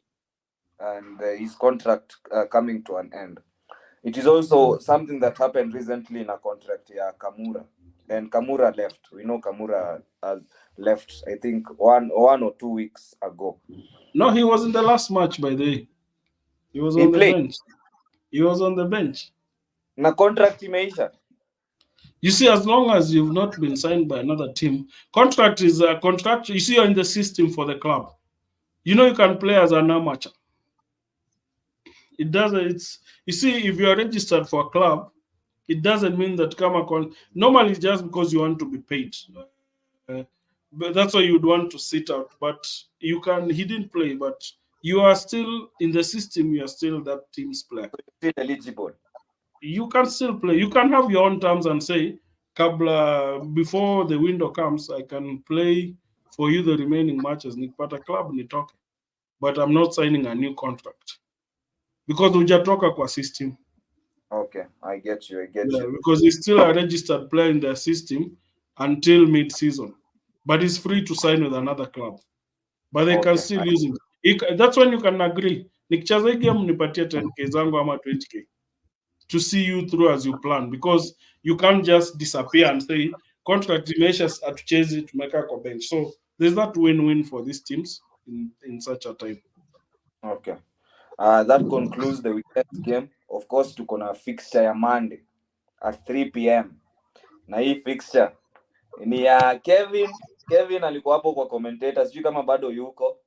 and his contract coming to an end. It is also something that happened recently in a contract ya Kamura. And Kamura left. We know Kamura left, I think, one or 2 weeks ago. no, he was in the last match. By the way, he was He on the played. bench. He was on the bench. Na contract imeisha. You see, as long as you've not been signed by another team, contract is a contract. You see, you're in the system for the club. You know, you can play as an amateur. It doesn't. It's you see, if you are registered for a club, it doesn't mean that come on. Normally, it's just because you want to be paid. But that's why you'd want to sit out. But you can. He didn't play, but you are still in the system. You are still that team's player. Still eligible. You can still play. You can have your own terms and say, Kabla, before the window comes, I can play for you the remaining matches. Nikpata club nitoke. But I'm not signing a new contract. Because hujatoka kwa system. Okay, I get you. Yeah, because he's still a registered player in their system until mid-season. But he's free to sign with another club. But they can still use him. That's when you can agree. Nikicheza hii game nipatie 10k zangu ama 20k. To see you through as you plan, because you can't just disappear and say contract measures atuchezi tumeka kwa bench. So there's that win-win for these teams in such a time. Okay. That concludes the weekend game. Of course, tuko na fixture ya Monday at 3 p.m. Na hii fixture ni ya Kevin. Kevin alikuwa hapo kwa commentator, sijui kama bado yuko.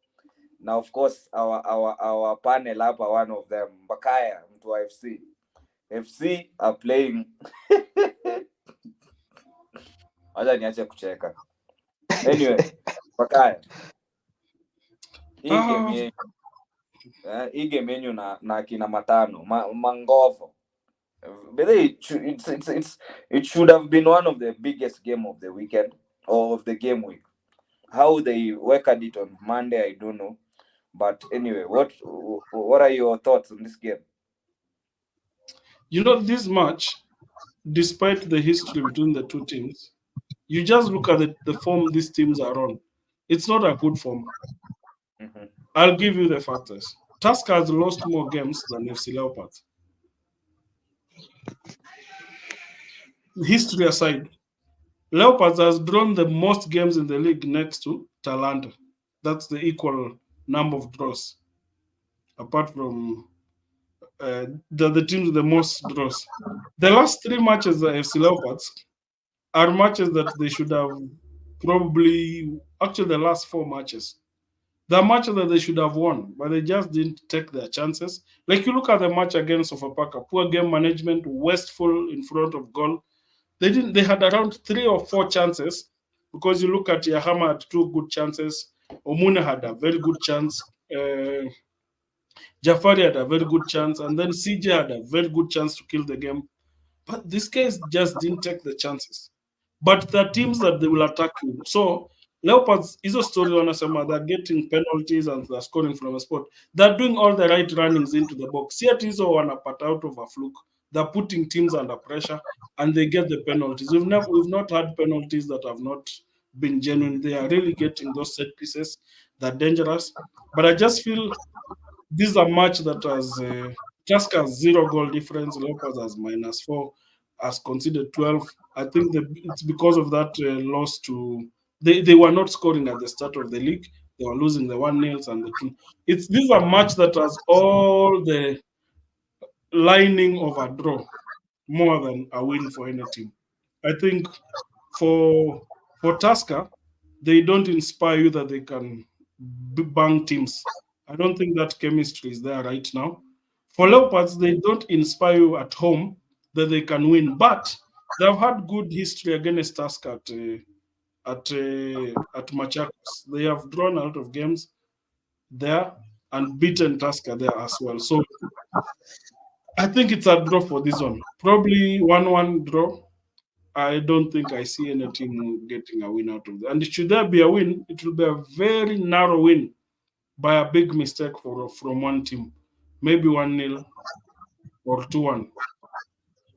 Na of course our panel hapa, one of them, Bakaya, mtu wa FC. FC are playing. Acha niache kucheka. Anyway, Bakaya. Hii game yenyu na kina matano, mangovo. But it should have been one of the biggest game of the weekend or of the game week. How they worked it on Monday, I don't know. But anyway, what are your thoughts on this game? You know, this match, despite the history between the two teams, you just look at the form these teams are on. It's not a good form. Mm-hmm. I'll give you the factors. Tusker has lost more games than FC Leopards. History aside, Leopards has drawn the most games in the league next to Talanta. That's the equal number of draws, apart from the teams with the most draws. The last three matches of FC Leopards are matches that they should have actually the last four matches. The matches that they should have won, but they just didn't take their chances. Like you look at the match against Sofapaka, poor game management, wasteful in front of goal. They had around 3 or 4 chances, because you look at Yahama had 2 good chances. Omune had a very good chance. Jafari had a very good chance, and then CJ had a very good chance to kill the game. But this case just didn't take the chances. But the teams that they will attack you. So Leopards is a story on they're getting penalties and they're scoring from a spot. They're doing all the right runnings into the box. Siat is one part out of a fluke. they're putting teams under pressure and they get the penalties. We've not had penalties that have not been genuine. They are really getting those set pieces that are dangerous. But I just feel this is a match that has Tusker has 0 goal difference, Leopards has -4, has conceded 12. I think it's because of that loss to they were not scoring at the start of the league. They were losing the 1-0 and the 2. This is a match that has all the lining of a draw more than a win for any team. I think for Tusker, they don't inspire you that they can bang teams. I don't think that chemistry is there right now. For Leopards, they don't inspire you at home that they can win, but they've had good history against Tusker at Machakos. They have drawn a lot of games there and beaten Tusker there as well. So I think it's a draw for this one. Probably 1-1 draw. I don't think I see any team getting a win out of that. And should there be a win, it will be a very narrow win by a big mistake from one team. Maybe 1-0 or 2-1.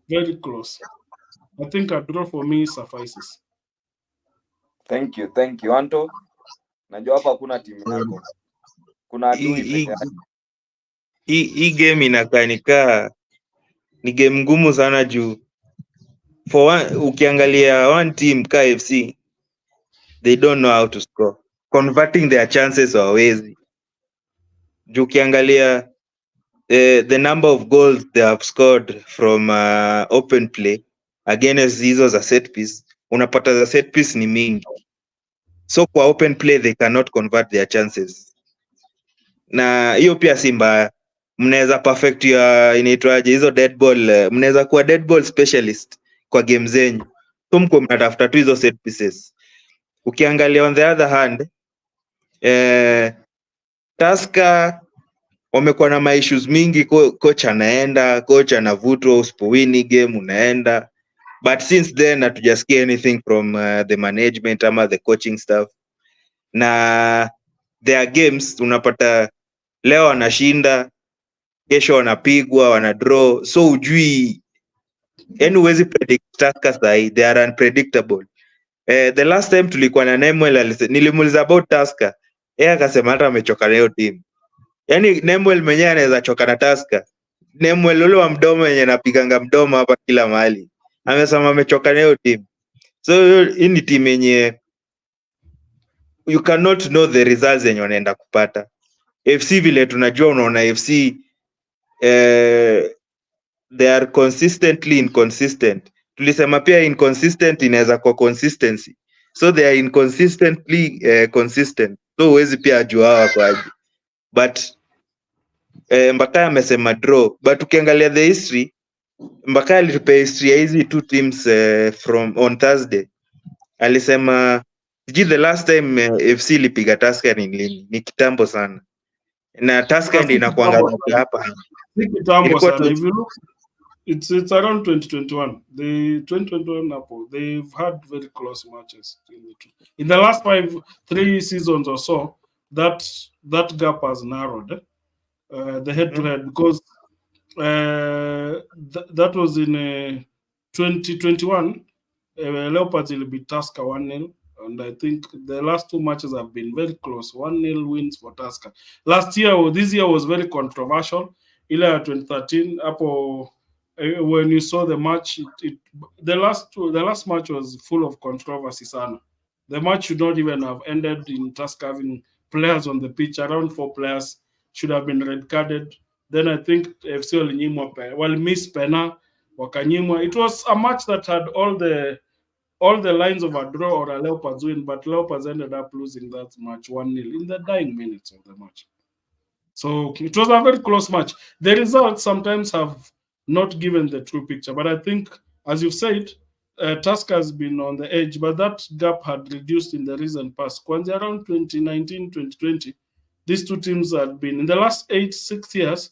Very close. I think a draw for me suffices. Thank you Anto. Najua hapa hakuna timu yako, kuna adui peke yake. Hii game inakaa ni game ngumu sana juu ukiangalia one team KFC, they don't know how to score. Converting their chances hawawezi. Juu ukiangalia the number of goals they have scored from open play against hizo za set piece, unapata za set piece ni mingi, so kwa open play they cannot convert their chances, na hiyo pia si mbaya. Mnaweza perfect inaitwaje hizo dead ball, mnaweza kuwa dead ball specialist kwa game zenyu, so mko mnatafuta tu hizo set pieces. Ukiangalia on the other hand, Tusker wamekuwa na issues mingi. Coach anavutwa, usipowini game unaenda, but since then hatujasikia anything from the management ama the coaching staff. Na their games unapata leo wanashinda, kesho wanapigwa, wana draw, so ujui, yani huwezi predict Tusker sahi, they are unpredictable. The last time tulikuwa na Nemuel, nilimuuliza about Tusker, yeye akasema hata amechoka na hiyo team. Yani Nemuel mwenyewe anaweza choka na Tusker. Nemuel ule wa mdomo yenye napiganga mdomo hapa kila mahali, amesema amechoka na hiyo team. So hii ni team yenye you cannot know the results yenye wanaenda kupata. FC vile tunajua, unaona FC they are consistently inconsistent. Tulisema pia inconsistent inaweza kwa consistency, so they are inconsistently consistent, so huwezi pia ajua hawa kwaje. But Mbaka amesema draw, but ukiangalia the history, Mbaka alitupea history ya hizi two teams from on Thursday. Alisema the last time FC ilipiga Tusker ni lini? Ni kitambo sana, na Tusker ndio inakuanga hapa. Ni kitambo sana. If you look, it's around 2021. The 2021 Apple, they've had very close matches in the last 3 seasons or so. That gap has narrowed. The head-to-head, because that was in 2021. Leopards will be Tusker 1-0, and I think the last 2 matches have been very close. 1-0 wins for Tusker. This year was very controversial. Ile 2013 hapo, when you saw the match, the last match was full of controversy sana. The match should not even have ended in Tusker having players on the pitch. Around 4 players should have been red carded. Then I think FC walinyimwa miss pena wakanyimwa. It was a match that had all the lines of a draw or a Leopards win, but Leopards ended up losing that match 1-0 in the dying minutes of the match. So it was a very close match. The results sometimes have not given the true picture, but I think, as you've said, Tusker has been on the edge, but that gap had reduced in the recent past. Around 2019, 2020, these two teams had been, in the last 6 years,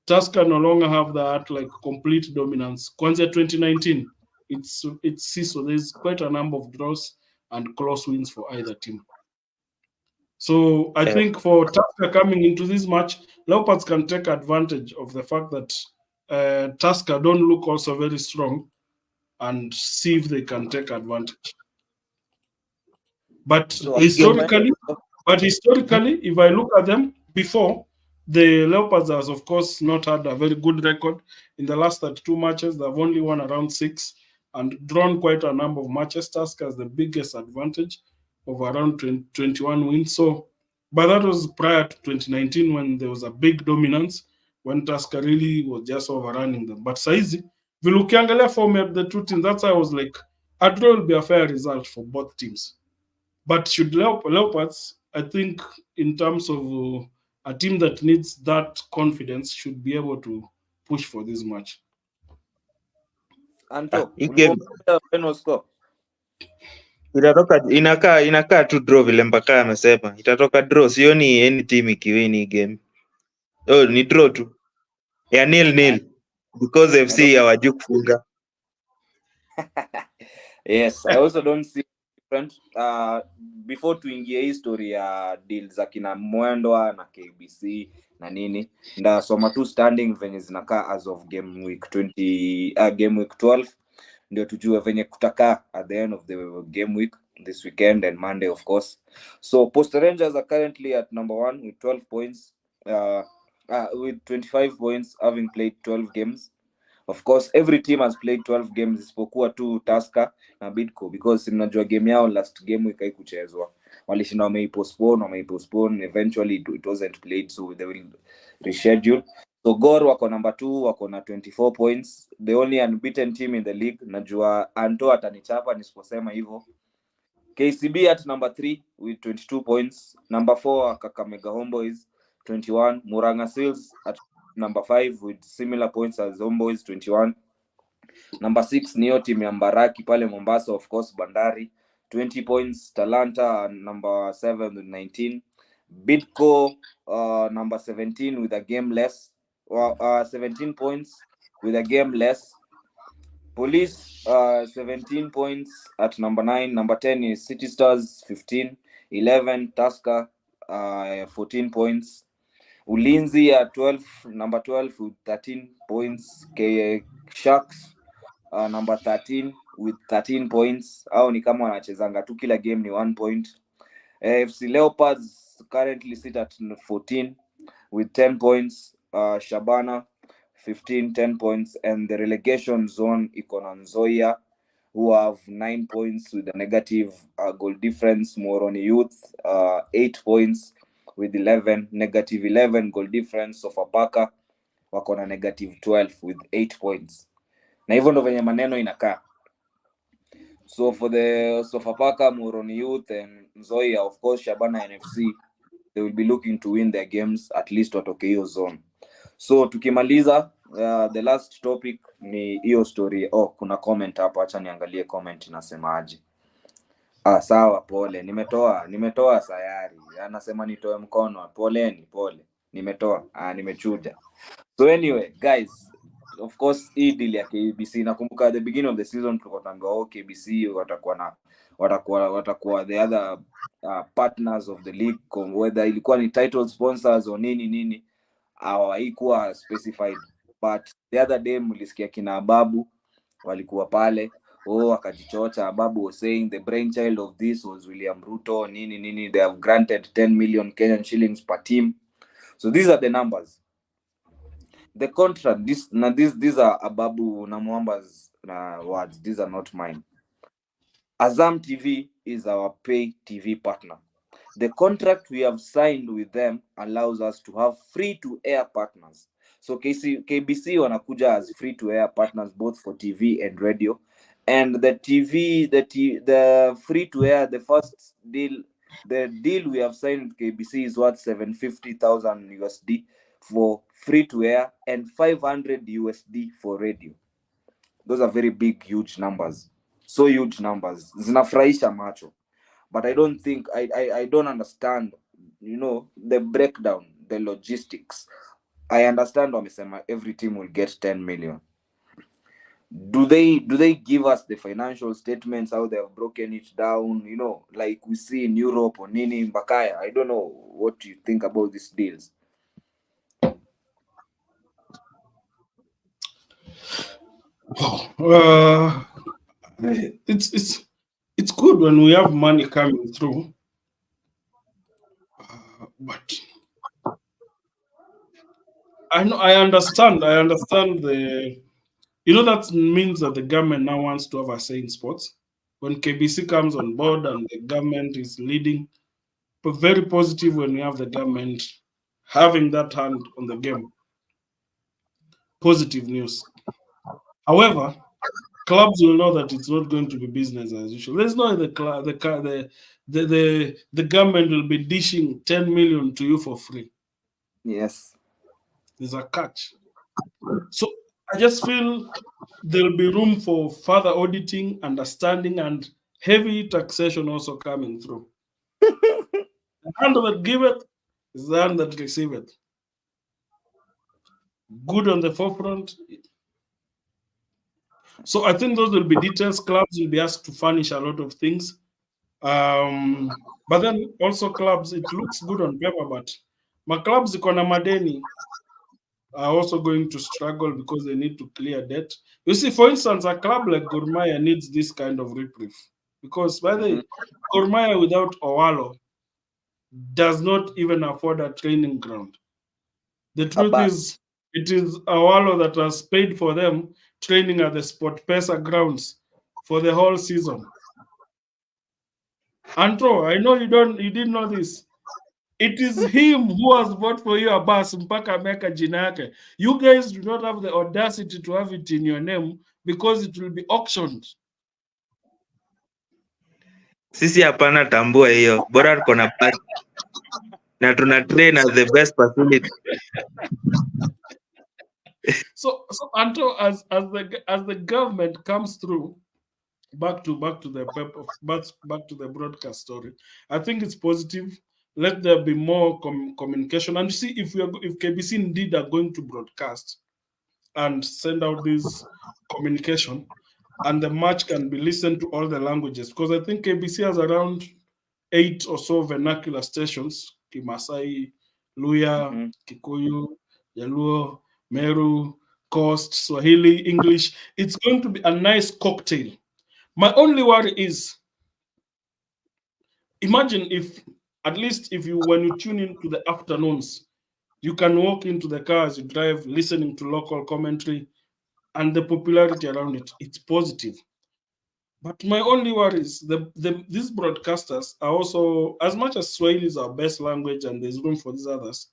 Tusker no longer have that like complete dominance. Kwanzaa 2019, it's so there's quite a number of draws and close wins for either team. So I think for Tusker coming into this match, Leopards can take advantage of the fact that Tusker don't look also very strong, and see if they can take advantage. But So your final. historically, if I look at them before, the Leopards has, of course, not had a very good record. In the last 32 matches, they've only won around 6 and drawn quite a number of matches. Tusker has the biggest advantage of around 21 wins. So, but that was prior to 2019 when there was a big dominance, when Tusker really was just overrunning them. But saizi, vilukiangalia form of the two teams, that's why I was like, a draw will be a fair result for both teams. But should Leopards, I think, in terms of a team that needs that confidence, should be able to push for this match. Anto, Hii game ulivyoangalia final score. inakaa tu draw vile mpaka amesema itatoka draw. Sioni any team ikiwin hii game. Oh, ni draw tu ya nil because FC hawajui kufunga. Yes, I also don't see different. Before tuingie hii story ya deals za kina Mwendwa na KBC na nini, ndasoma tu standing venye zinakaa as of game week 12, ndio tujue venye kutakaa at the end of the game week this weekend and Monday, of course. So Posta Rangers are currently at number 1 with 12 points, with 25 points, having played 12 games. Of course, every team has played 12 games isipokuwa tu Tusker na Bidco, because mnajua game yao last game week haikuchezwa. Walishinda, wameipostpone, eventually it wasn't played, so they will reschedule. So Gor wako number 2, wako na 24 points, the only unbeaten team in the league. Najua Anto atanichapa nisiposema hivyo. KCB at number 3 with 22 points. Number 4 Kakamega Homeboys 21. Murang'a Seals at number 5 with similar points as Homeboys 21. Number 6 Neo team ya Mbaraki pale Mombasa, of course, Bandari 20 points. Talanta number 7 with 19. Bidco number 17 with a game less, 17 points with a game less. Police 17 points at number 9. Number 10 is City Stars 15. 11 Tusker 14 points. Ulinzi at 12, number 12 with 13 points. Sharks number 13 with 13 points. Au ni kama wanachezanga tu kila game ni 1 point. FC Leopards currently sit at 14 with 10 points. Shabana 15, 10 points, and the relegation zone iko na Nzoia, who have 9 points with a negative goal difference. Moroni Youth 8 points with negative 11 goal difference. Sofapaka wako na negative 12 with 8 points. Na hivyo ndo venye maneno inakaa. So for the Sofapaka, Moroni Youth and Nzoia, of course, Shabana NFC, they will be looking to win their games, at least watoke hiyo zone. So tukimaliza the last topic ni hiyo story. Kuna comment hapa, acha niangalie comment inasemaje. Sawa, pole. Nimetoa sayari. Anasema nitoe mkono. Pole. Nimetoa. Nimechuja. So anyway, guys, of course hii deal ya KBC, nakumbuka at the beginning of the season tulikuwa tunaambiwa KBC watakuwa the other partners of the league, whether ilikuwa ni title sponsors or nini haikuwa specified, but the other day mlisikia kina Babu walikuwa pale, wakajichocha. Babu was saying the brainchild of this was William Ruto, nini they have granted 10 million Kenyan shillings per team. So these are the numbers. The contract, these are Ababu na Mwamba's words, these are not mine. Azam TV is our pay TV partner. The contract we have signed with them allows us to have free-to-air partners. So KBC wanakuja as free-to-air partners both for TV and radio. And the the free-to-air, the first deal, the deal we have signed with KBC is worth $750,000 USD for free-to-air and $500 USD for radio. Those are very big, huge numbers. So huge numbers. Zinafurahisha macho. But I don't think, I don't understand, the breakdown, the logistics. I understand wamesema every team will get 10 million. Do they give us the financial statements, how they have broken it down, like we see in Europe or nini Mbakaya? I don't know what you think about these deals. Oh, it's good when we have money coming through, but I understand the. You know that means that the government now wants to have a say in sports. When KBC comes on board and the government is leading, but very positive when you have the government having that hand on the game. Positive news. However, clubs will know that it's not going to be business as usual. There's no the government will be dishing 10 million to you for free. Yes. There's a catch. So I just feel there'll be room for further auditing, understanding, and heavy taxation also coming through. The hand that giveth is the hand that receiveth. Good on the forefront. So I think those will be details. Clubs will be asked to furnish a lot of things. But then also clubs, it looks good on paper, but my clubs Ikona Madeni are also going to struggle because they need to clear debt. You see, for instance, a club like Gor Mahia needs this kind of reprieve because by the Mhm. way, Gor Mahia without Owalo does not even afford a training ground. The A truth bus. is, it is Owalo that has paid for them training at the Sport Pesa grounds for the whole season. Antro, I know you didn't know this. It is him who has bought for you a bus mpaka ameweka jina yake. You guys do not have the audacity to have it in your name because it will be auctioned. Sisi hapana tambua hiyo, bora tuko na basi na tuna train at the best facility. So Anto, as the government comes through, back to the back to the broadcast story. I think it's positive. Let there be more communication, and see if KBC indeed are going to broadcast and send out this communication, and the match can be listened to all the languages. Because I think KBC has around 8 or so vernacular stations: Kimasai, Luya, Mhm. Kikuyu, Yaluo, Meru, Coast, Swahili, English. It's going to be a nice cocktail. My only worry is, imagine if, at least if you, when you tune into the afternoons, you can walk into the car as you drive, listening to local commentary, and the popularity around it. It's positive. But my only worry is these broadcasters are also, as much as Swahili is our best language and there's room for these others,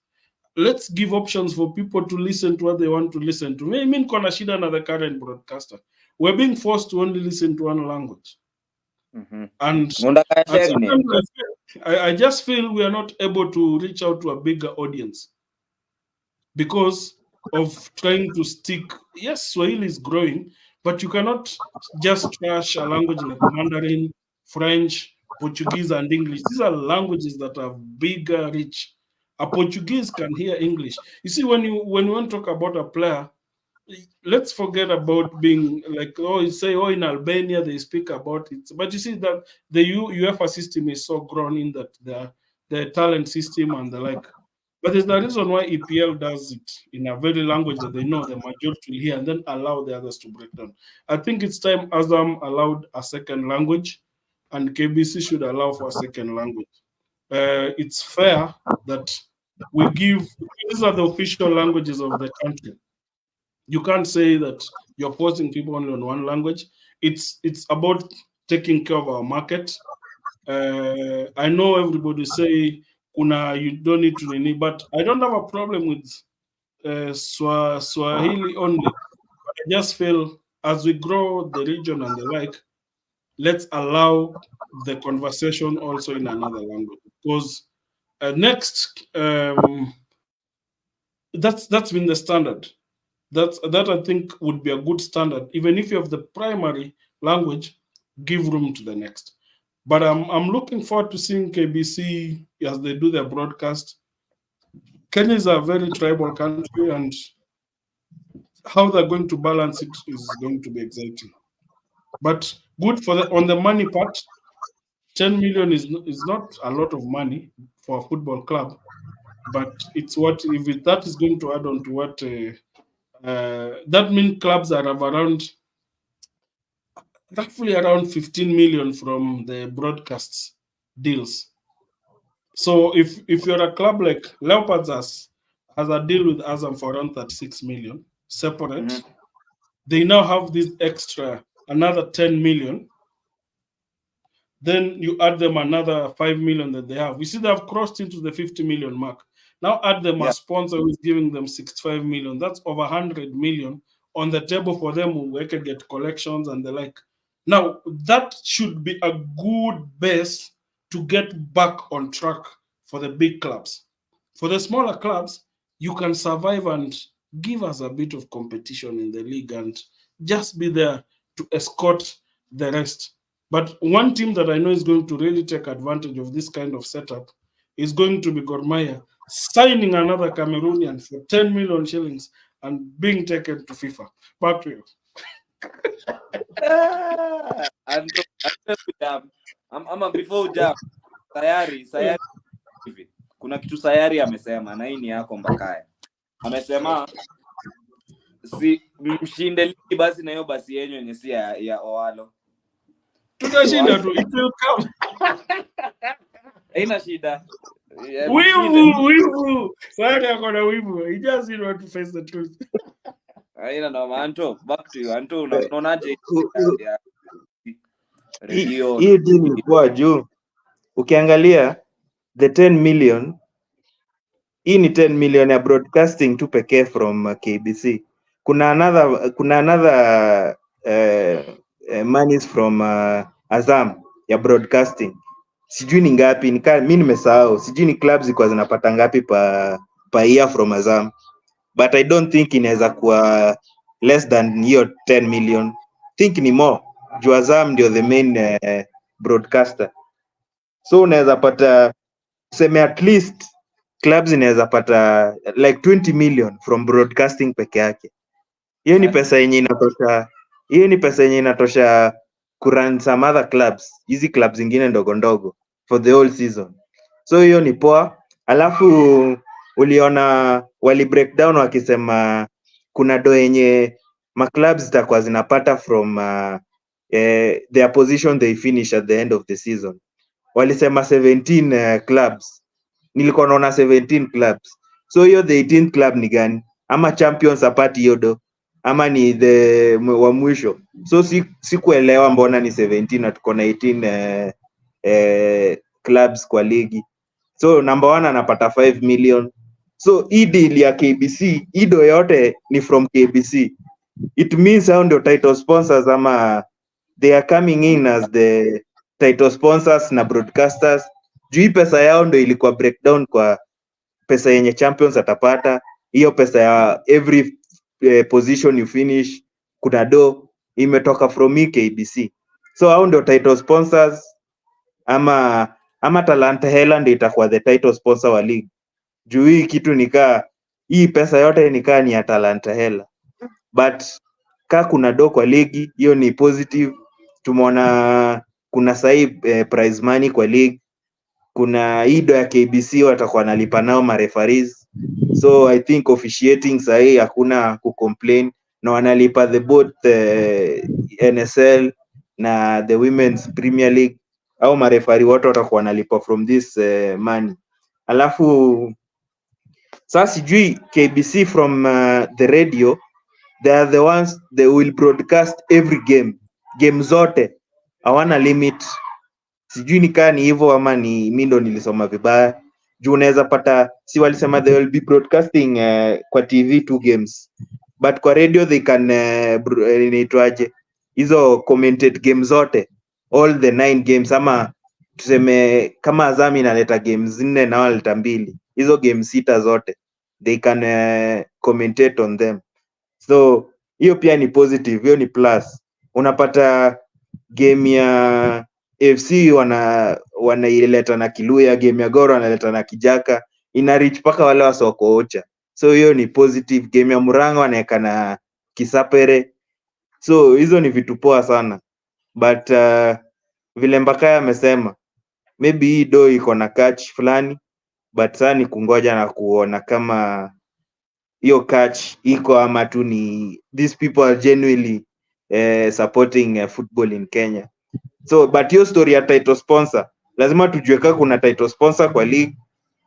let's give options for people to listen to what they want to listen to. I mean, Kona Shida na the current broadcaster. We're being forced to only listen to one language. Mhm. And Undaka and sharing name. sometimes I just feel we are not able to reach out to a bigger audience because of trying to stick. Yes, Swahili is growing, but you cannot just trash a language like Mandarin, French, Portuguese, and English. These are languages that have bigger reach. A Portuguese can hear English. You see, when you want to talk about a player, let's forget about being like, oh, you say, oh, in Albania they speak about it, but you see that the UEFA system is so grown in that the talent system and the like. But there's the reason why EPL does it in a very language that they know the majority will hear, and then allow the others to break down. I think it's time Azam allowed a second language, and KBC should allow for a second language. It's fair that we give, these are the official languages of the country. You can't say that you're forcing people only on one language. It's about taking care of our market. I know everybody say kuna you don't need to nini, but I don't have a problem with Swahili only. I just feel as we grow the region and the like, let's allow the conversation also in another language because next that's been the standard. That I think would be a good standard. Even if you have the primary language, give room to the next. But I'm looking forward to seeing KBC as they do their broadcast. Kenya is a very tribal country, and how they're going to balance it is going to be exciting. But good for on the money part. 10 million is not a lot of money for a football club, but it's what if that is going to add on to what that means clubs are of around roughly around 15 million from the broadcast deals. So if you're a club like Leopards has a deal with Azam for around 36 million separate, Mhm. they now have this extra another 10 million. Then you add them another 5 million that they have. You see, they've crossed into the 50 million mark. Now add them a Yeah. sponsor who's giving them 65 million. That's over 100 million on the table for them who can get collections and the like. Now, that should be a good base to get back on track for the big clubs. For the smaller clubs, you can survive and give us a bit of competition in the league and just be there to escort the rest. But one team that I know is going to really take advantage of this kind of setup is going to be Gor Mahia signing another Cameroonian for 10 million shillings and being taken to FIFA. Back to you. Anto jam. Ama before jam. Sayari hivi. Kuna kitu Sayari amesema na hii ni yako Mbakaya. Amesema si mshinde ligi basi na hiyo basi yenyu yenye si ya Owalo. Tutashinda tu, it will come. Haina shida. Wivu. Sayari ako na wivu. He just didn't want to face the truth. Haina no Anto, back to you. Anto, unaonaje ya radio? Hii deal ilikuwa juu. Ukiangalia the 10 million, hii ni 10 million ya broadcasting tu pekee from KBC. Kuna another monies from Azam ya broadcasting. Sijui ni ngapi, mimi nimesahau. Sijui ni clubs ziko zinapata ngapi pa year from Azam. But I don't think inaweza kuwa less than hiyo 10 million. Think ni more. Juu Azam ndio the main broadcaster. So unaweza pata seme at least clubs inaweza pata like 20 million from broadcasting peke yake. Hiyo ni pesa yenye inatosha kurun some other clubs, hizi clubs zingine ndogo ndogo for the whole season. So hiyo ni poa. Alafu uliona wali breakdown wakisema kuna do yenye maclubs zitakuwa zinapata from their position they finish at the end of the season. Walisema 17 clubs. Nilikuwa naona 17 clubs. So hiyo the 18th club ni gani? Ama champions apati hiyo do? Ama ni the wa mwisho? So sikuelewa mbona ni 17 na tuko na 18 clubs kwa ligi. So number 1 anapata 5 million. So hii deal ya KBC, hii do yote ni from KBC. It means hao ndio title sponsors ama they are coming in as the title sponsors na broadcasters. Juu hii pesa yao ndio ilikuwa breakdown kwa pesa yenye champions atapata, hiyo pesa ya every position you finish, kuna do imetoka from KBC. So hao ndio title sponsors ama Talanta Hela ndio itakuwa the title sponsor wa league. Juu hii kitu nikaa hii pesa yote nikaa ni ya Talanta Hela. But kuna do kwa ligi, hiyo ni positive. Tumeona kuna sahi prize money kwa league. Kuna ido ya KBC watakuwa nalipa nao mareferees. So I think officiating sahi hakuna kucomplain na wanalipa the both NSL na the Women's Premier League au marefari wote watakuwa wanalipa from this money. Alafu sasa sijui KBC from the radio, they are the ones they will broadcast every game zote, hawana limit. Sijui nikaa ni hivyo ama ni mimi ndo nilisoma vibaya. Juu unaweza pata si walisema they will be broadcasting kwa TV 2 games, but kwa radio they can inaitwaje hizo commented game zote, all the 9 games. Ama tuseme kama Azam inaleta games 4 na waleta 2, hizo game 6 zote they can commentate on them. So hiyo pia ni positive, hiyo ni plus. Unapata game ya FC wanaileta na Kiluya, game ya Gor wanaleta na Kijaka, ina reach paka wale wasoko ocha. So hiyo ni positive. Game ya Murang'a wanaweka na Kisapere. So hizo ni vitu poa sana. But vile Mbakaya amesema maybe hii do iko na catch fulani, but sasa ni kungoja na kuona kama hiyo catch iko ama tu ni these people are genuinely supporting football in Kenya. So but hiyo story ya title sponsor lazima tujue kama kuna title sponsor kwa league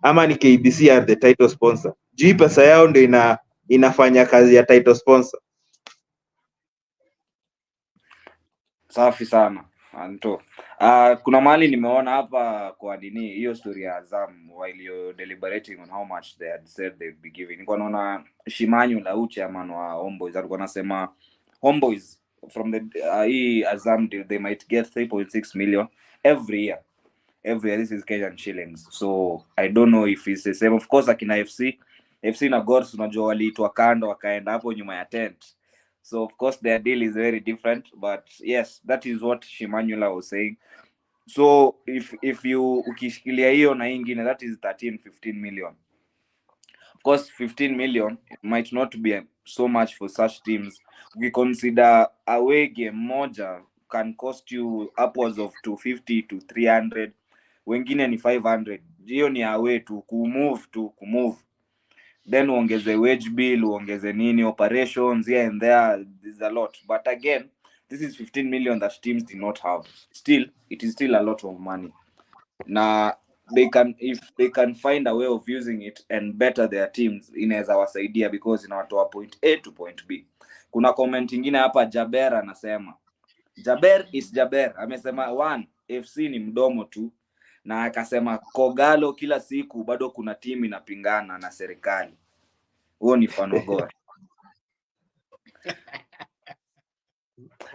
ama ni KBC are the title sponsor. Juu pesa yao ndio inafanya kazi ya title sponsor. Safi sana Anto. Kuna mahali nimeona hapa kwa nini hiyo story ya Azam while you're deliberating on how much they had said they'd be giving. Nilikuwa naona Shimanyu la chairman wa Homeboys alikuwa anasema Homeboys from the hii Azam deal they might get 3.6 million every year. This is Kenyan shillings. So I don't know if it's the same. Of course akina FC na Gors unajua waliitwa kando wakaenda hapo nyuma ya tent. So of course their deal is very different, but yes, that is what Shimanyula was saying. So if you ukishikilia hiyo na ingine, that is 13-15 million. Of course 15 million might not be so much for such teams. We consider away game moja can cost you upwards of 250 to 300, wengine ni 500. Hiyo ni away to kumove, then uongeze wage bill, uongeze nini, operations here and there, there's a lot. But again, this is 15 million that teams did not have. Still, it is still a lot of money. Na if they can find a way of using it and better their teams, inaweza wasaidia because inawatoa point A to point B. Kuna comment ingine hapa, Jaber anasema Jaber is Jaber amesema one FC ni mdomo tu, na akasema Kogalo kila siku bado kuna timu inapingana na serikali. Huo ni mfano bora.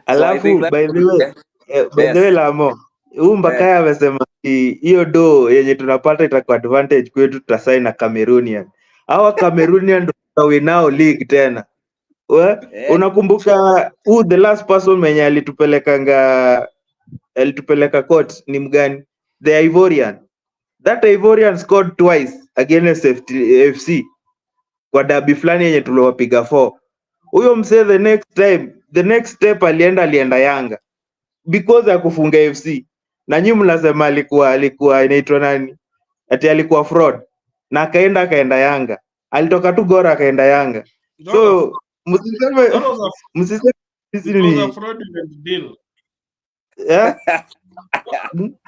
Alafu by the way Lamo, Mbakaya amesema hiyo do yenye tunapata itakuwa advantage kwetu, tutasign na Cameroonian. Hawa Cameroonian ndio winao league tena. Unakumbuka the last person mwenye alitupeleka court ni mgani? The Ivorian. That Ivorian scored twice against FC kwa derby fulani yenye tuliwapiga 4. Huyo msee the next step alienda Yanga because ya kufunga FC. Na nyinyi mnasema alikuwa inaitwa nani? Ati alikuwa fraud. Na akaenda Yanga. Alitoka tu Gor akaenda Yanga. So msiseme sisi ni fraudulent deal. Yeah.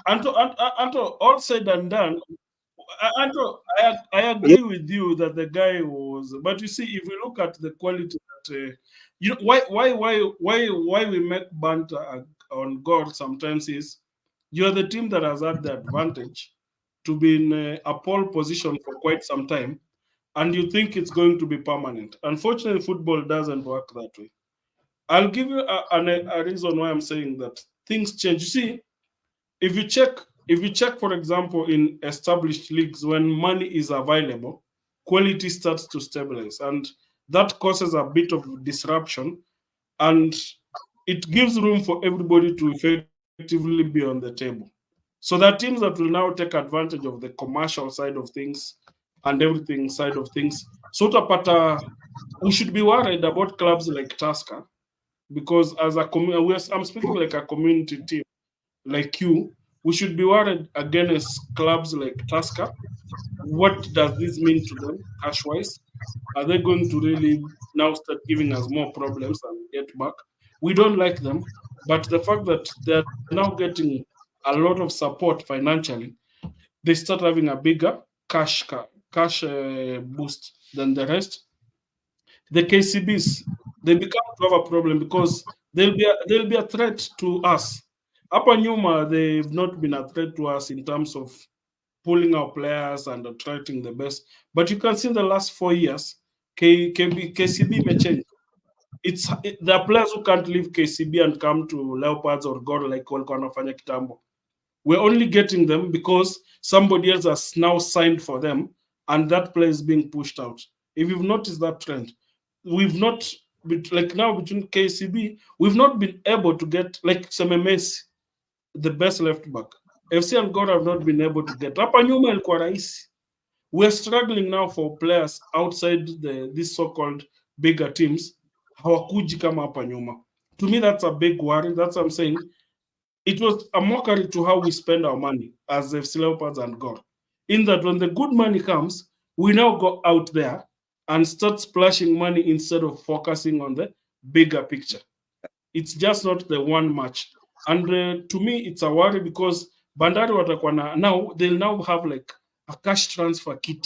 Anto, all said and done, Anto, I agree with you that the guy was, but you see, if we look at the quality that you know, why we make banter on God sometimes is you're the team that has had the advantage to be in a pole position for quite some time, and you think it's going to be permanent. Unfortunately, football doesn't work that way. I'll give you a reason why I'm saying that things change. You see, if you check, for example, in established leagues, when money is available, quality starts to stabilize, and that causes a bit of disruption, and it gives room for everybody to effectively be on the table. So there are teams that will now take advantage of the commercial side of things and everything side of things. So we should be worried about clubs like Tusker, because as I'm speaking like a community team, like you, we should be worried against clubs like Tusker. What does this mean to them cash-wise? Are they going to really now start giving us more problems and get back? We don't like them, but the fact that they're now getting a lot of support financially, they start having a bigger cash boost than the rest. The KCBs, they become to have a problem because they'll be a threat to us. Hapa nyuma, they've not been a threat to us in terms of pulling our players and attracting the best. But you can see in the last 4 years, KCB may change. There are players who can't leave KCB and come to Leopards or Gor like walikuwa wanafanya kitambo. We're only getting them because somebody else has now signed for them, and that player is being pushed out. If you've noticed that trend, we've not been, like now between KCB, we've not been able to get like Messi, the best left back. FC and God have not been able to get. Hapa nyuma ilikuwa rahisi. We're struggling now for players outside these so-called bigger teams. Hawakuji kama hapa nyuma. To me, that's a big worry. That's what I'm saying. It was a mockery to how we spend our money as FC Leopards and God. In that when the good money comes, we now go out there and start splashing money instead of focusing on the bigger picture. It's just not the one match. And to me, it's a worry because Bandari watakuwa now they'll now have like a cash transfer kit.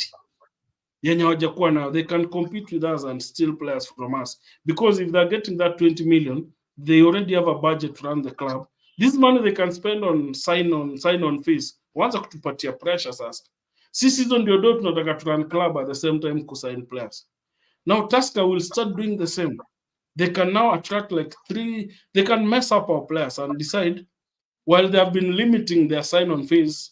Now they can compete with us and steal players from us. Because if they're getting that 20 million, they already have a budget to run the club. This money they can spend on sign on fees. Once kutupatia pressure sasa. Sisi hizo ndio do tunataka to run club at the same time kusign players. Now Tusker will start doing the same. They can now attract like they can mess up our players and decide, while they have been limiting their sign-on fees,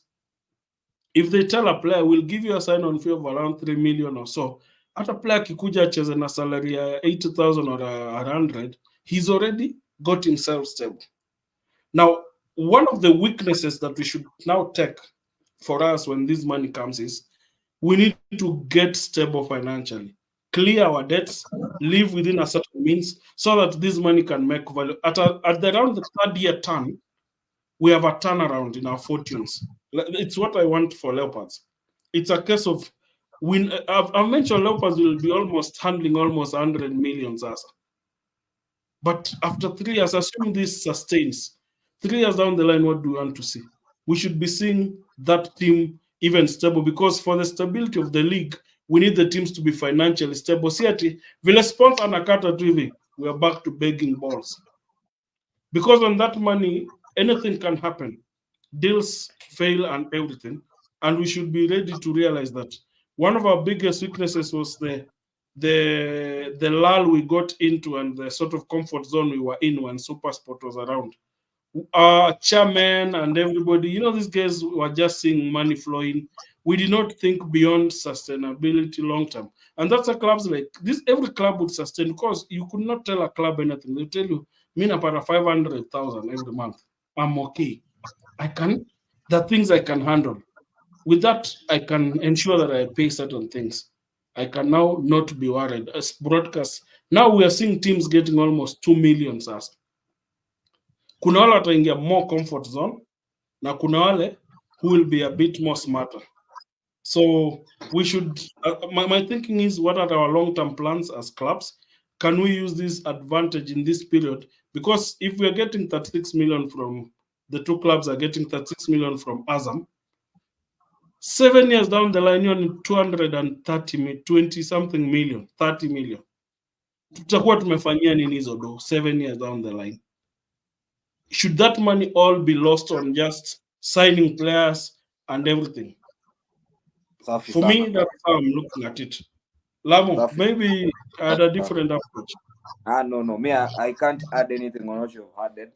if they tell a player, we'll give you a sign-on fee of around 3 million or so, hata player akikuja acheze na salary ya 80,000 or 100, he's already got himself stable. Now, one of the weaknesses that we should now take for us when this money comes is we need to get stable financially, clear our debts, live within a certain means so that this money can make value. At around the third year turn, we have a turnaround in our fortunes. It's what I want for Leopards. It's a case of I've mentioned Leopards will be handling almost 100 million. But after 3 years, assuming this sustains, 3 years down the line, what do we want to see? We should be seeing that team even stable, because for the stability of the league, we need the teams to be financially stable. See, vile sponsor anakata tu hivi, we are back to begging balls. Because on that money, anything can happen. Deals fail and everything. And we should be ready to realize that one of our biggest weaknesses was the lull we got into and the sort of comfort zone we were in when SuperSport was around. Our chairman and everybody, these guys were just seeing money flowing. We did not think beyond sustainability long term. And that's a clubs like this, every club would sustain, because you could not tell a club anything. They tell you, me para 500,000 every month. I'm okay. The things I can handle. With that, I can ensure that I pay certain things. I can now not be worried. As broadcast, now we are seeing teams getting almost 2 million sasa. Kuna wale wataingia more comfort zone na kuna wale who will be a bit more smarter. So we should, my thinking is, what are our long-term plans as clubs? Can we use this advantage in this period? Because if we are getting 36 million from, the two clubs are getting 36 million from Azam, 7 years down the line, you're on 20 something million, 30 million. Tutakuwa tumefanyia nini hizo do 7 years down the line? Should that money all be lost on just signing players and everything? For me, that's how I'm looking at it. Lamo, maybe I had a different approach. No. Me, I can't add anything on what you've added,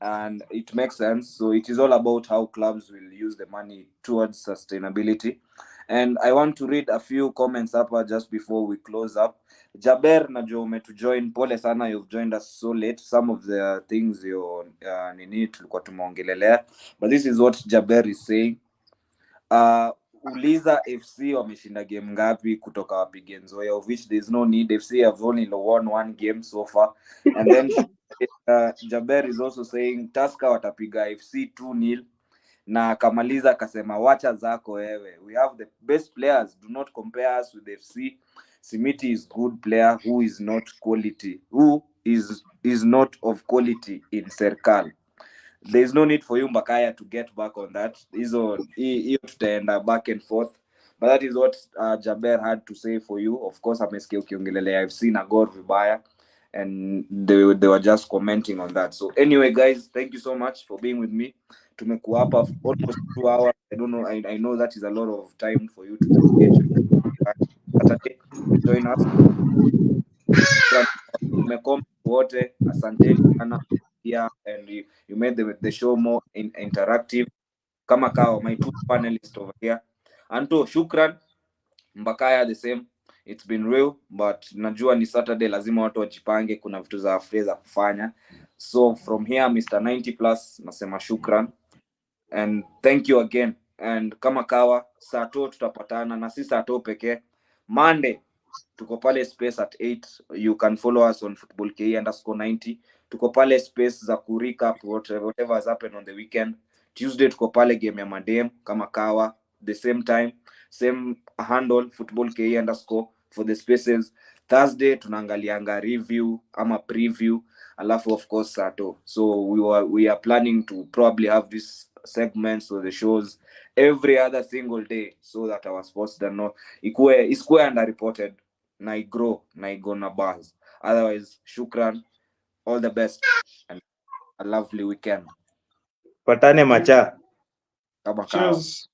and it makes sense. So it is all about how clubs will use the money towards sustainability. And I want to read a few comments up just before we close up. Jaber najua to join. Pole sana, you've joined us so late. Some of the things you nini tulikuwa tumeongelelea, but this is what Jaber is saying. Uliza FC wameshinda game ngapi kutoka wapige Nzoia, of which there is no need. FC have only won one game so far. And then Jaber is also saying Tusker watapiga FC 2-0, na akamaliza akasema wacha zako wewe, we have the best players, do not compare us with FC. Simiti is good player who is not of quality in Serikali. There is no need for you Mbakaya to get back on that. Hiyo tutaenda back and forth, but that is what Jaber had to say for you. Of course amesikia ukiongelelea FC na Gor vibaya, and they were just commenting on that. So anyway guys, thank you so much for being with me. Tumekuwa hapa almost 2 hours. I don't know, I know that is a lot of time for you to get Saturday join us. Tumecomment wote, asanteni sana here, and you made the show more interactive. Kama kawa, my two panelists over here. Anto, shukran. Mbakaya the same. It's been real, but najua ni Saturday, lazima watu wajipange, kuna vitu za freza kufanya. So from here, Mr. 90 Plus, nasema shukran. And thank you again. And kama kawa, saa 2 tutapatana, na si saa 2 pekee. Monday, tuko pale space at 8. You can follow us on footballke_90. Tuko pale space za recap whatever has happened on the weekend. Tuesday tuko pale game ya madem kama kawa, the same time, same handle footballke_ for the spaces. Thursday tunaangalianga review ama preview alafu of course Sato. So we are planning to probably have these segments or the shows every other single day, so that our sports do not ikue underreported na igrow na igo na buzz. Otherwise, shukran, all the best and a lovely weekend. Patane macha. Kama kawa. Cheers.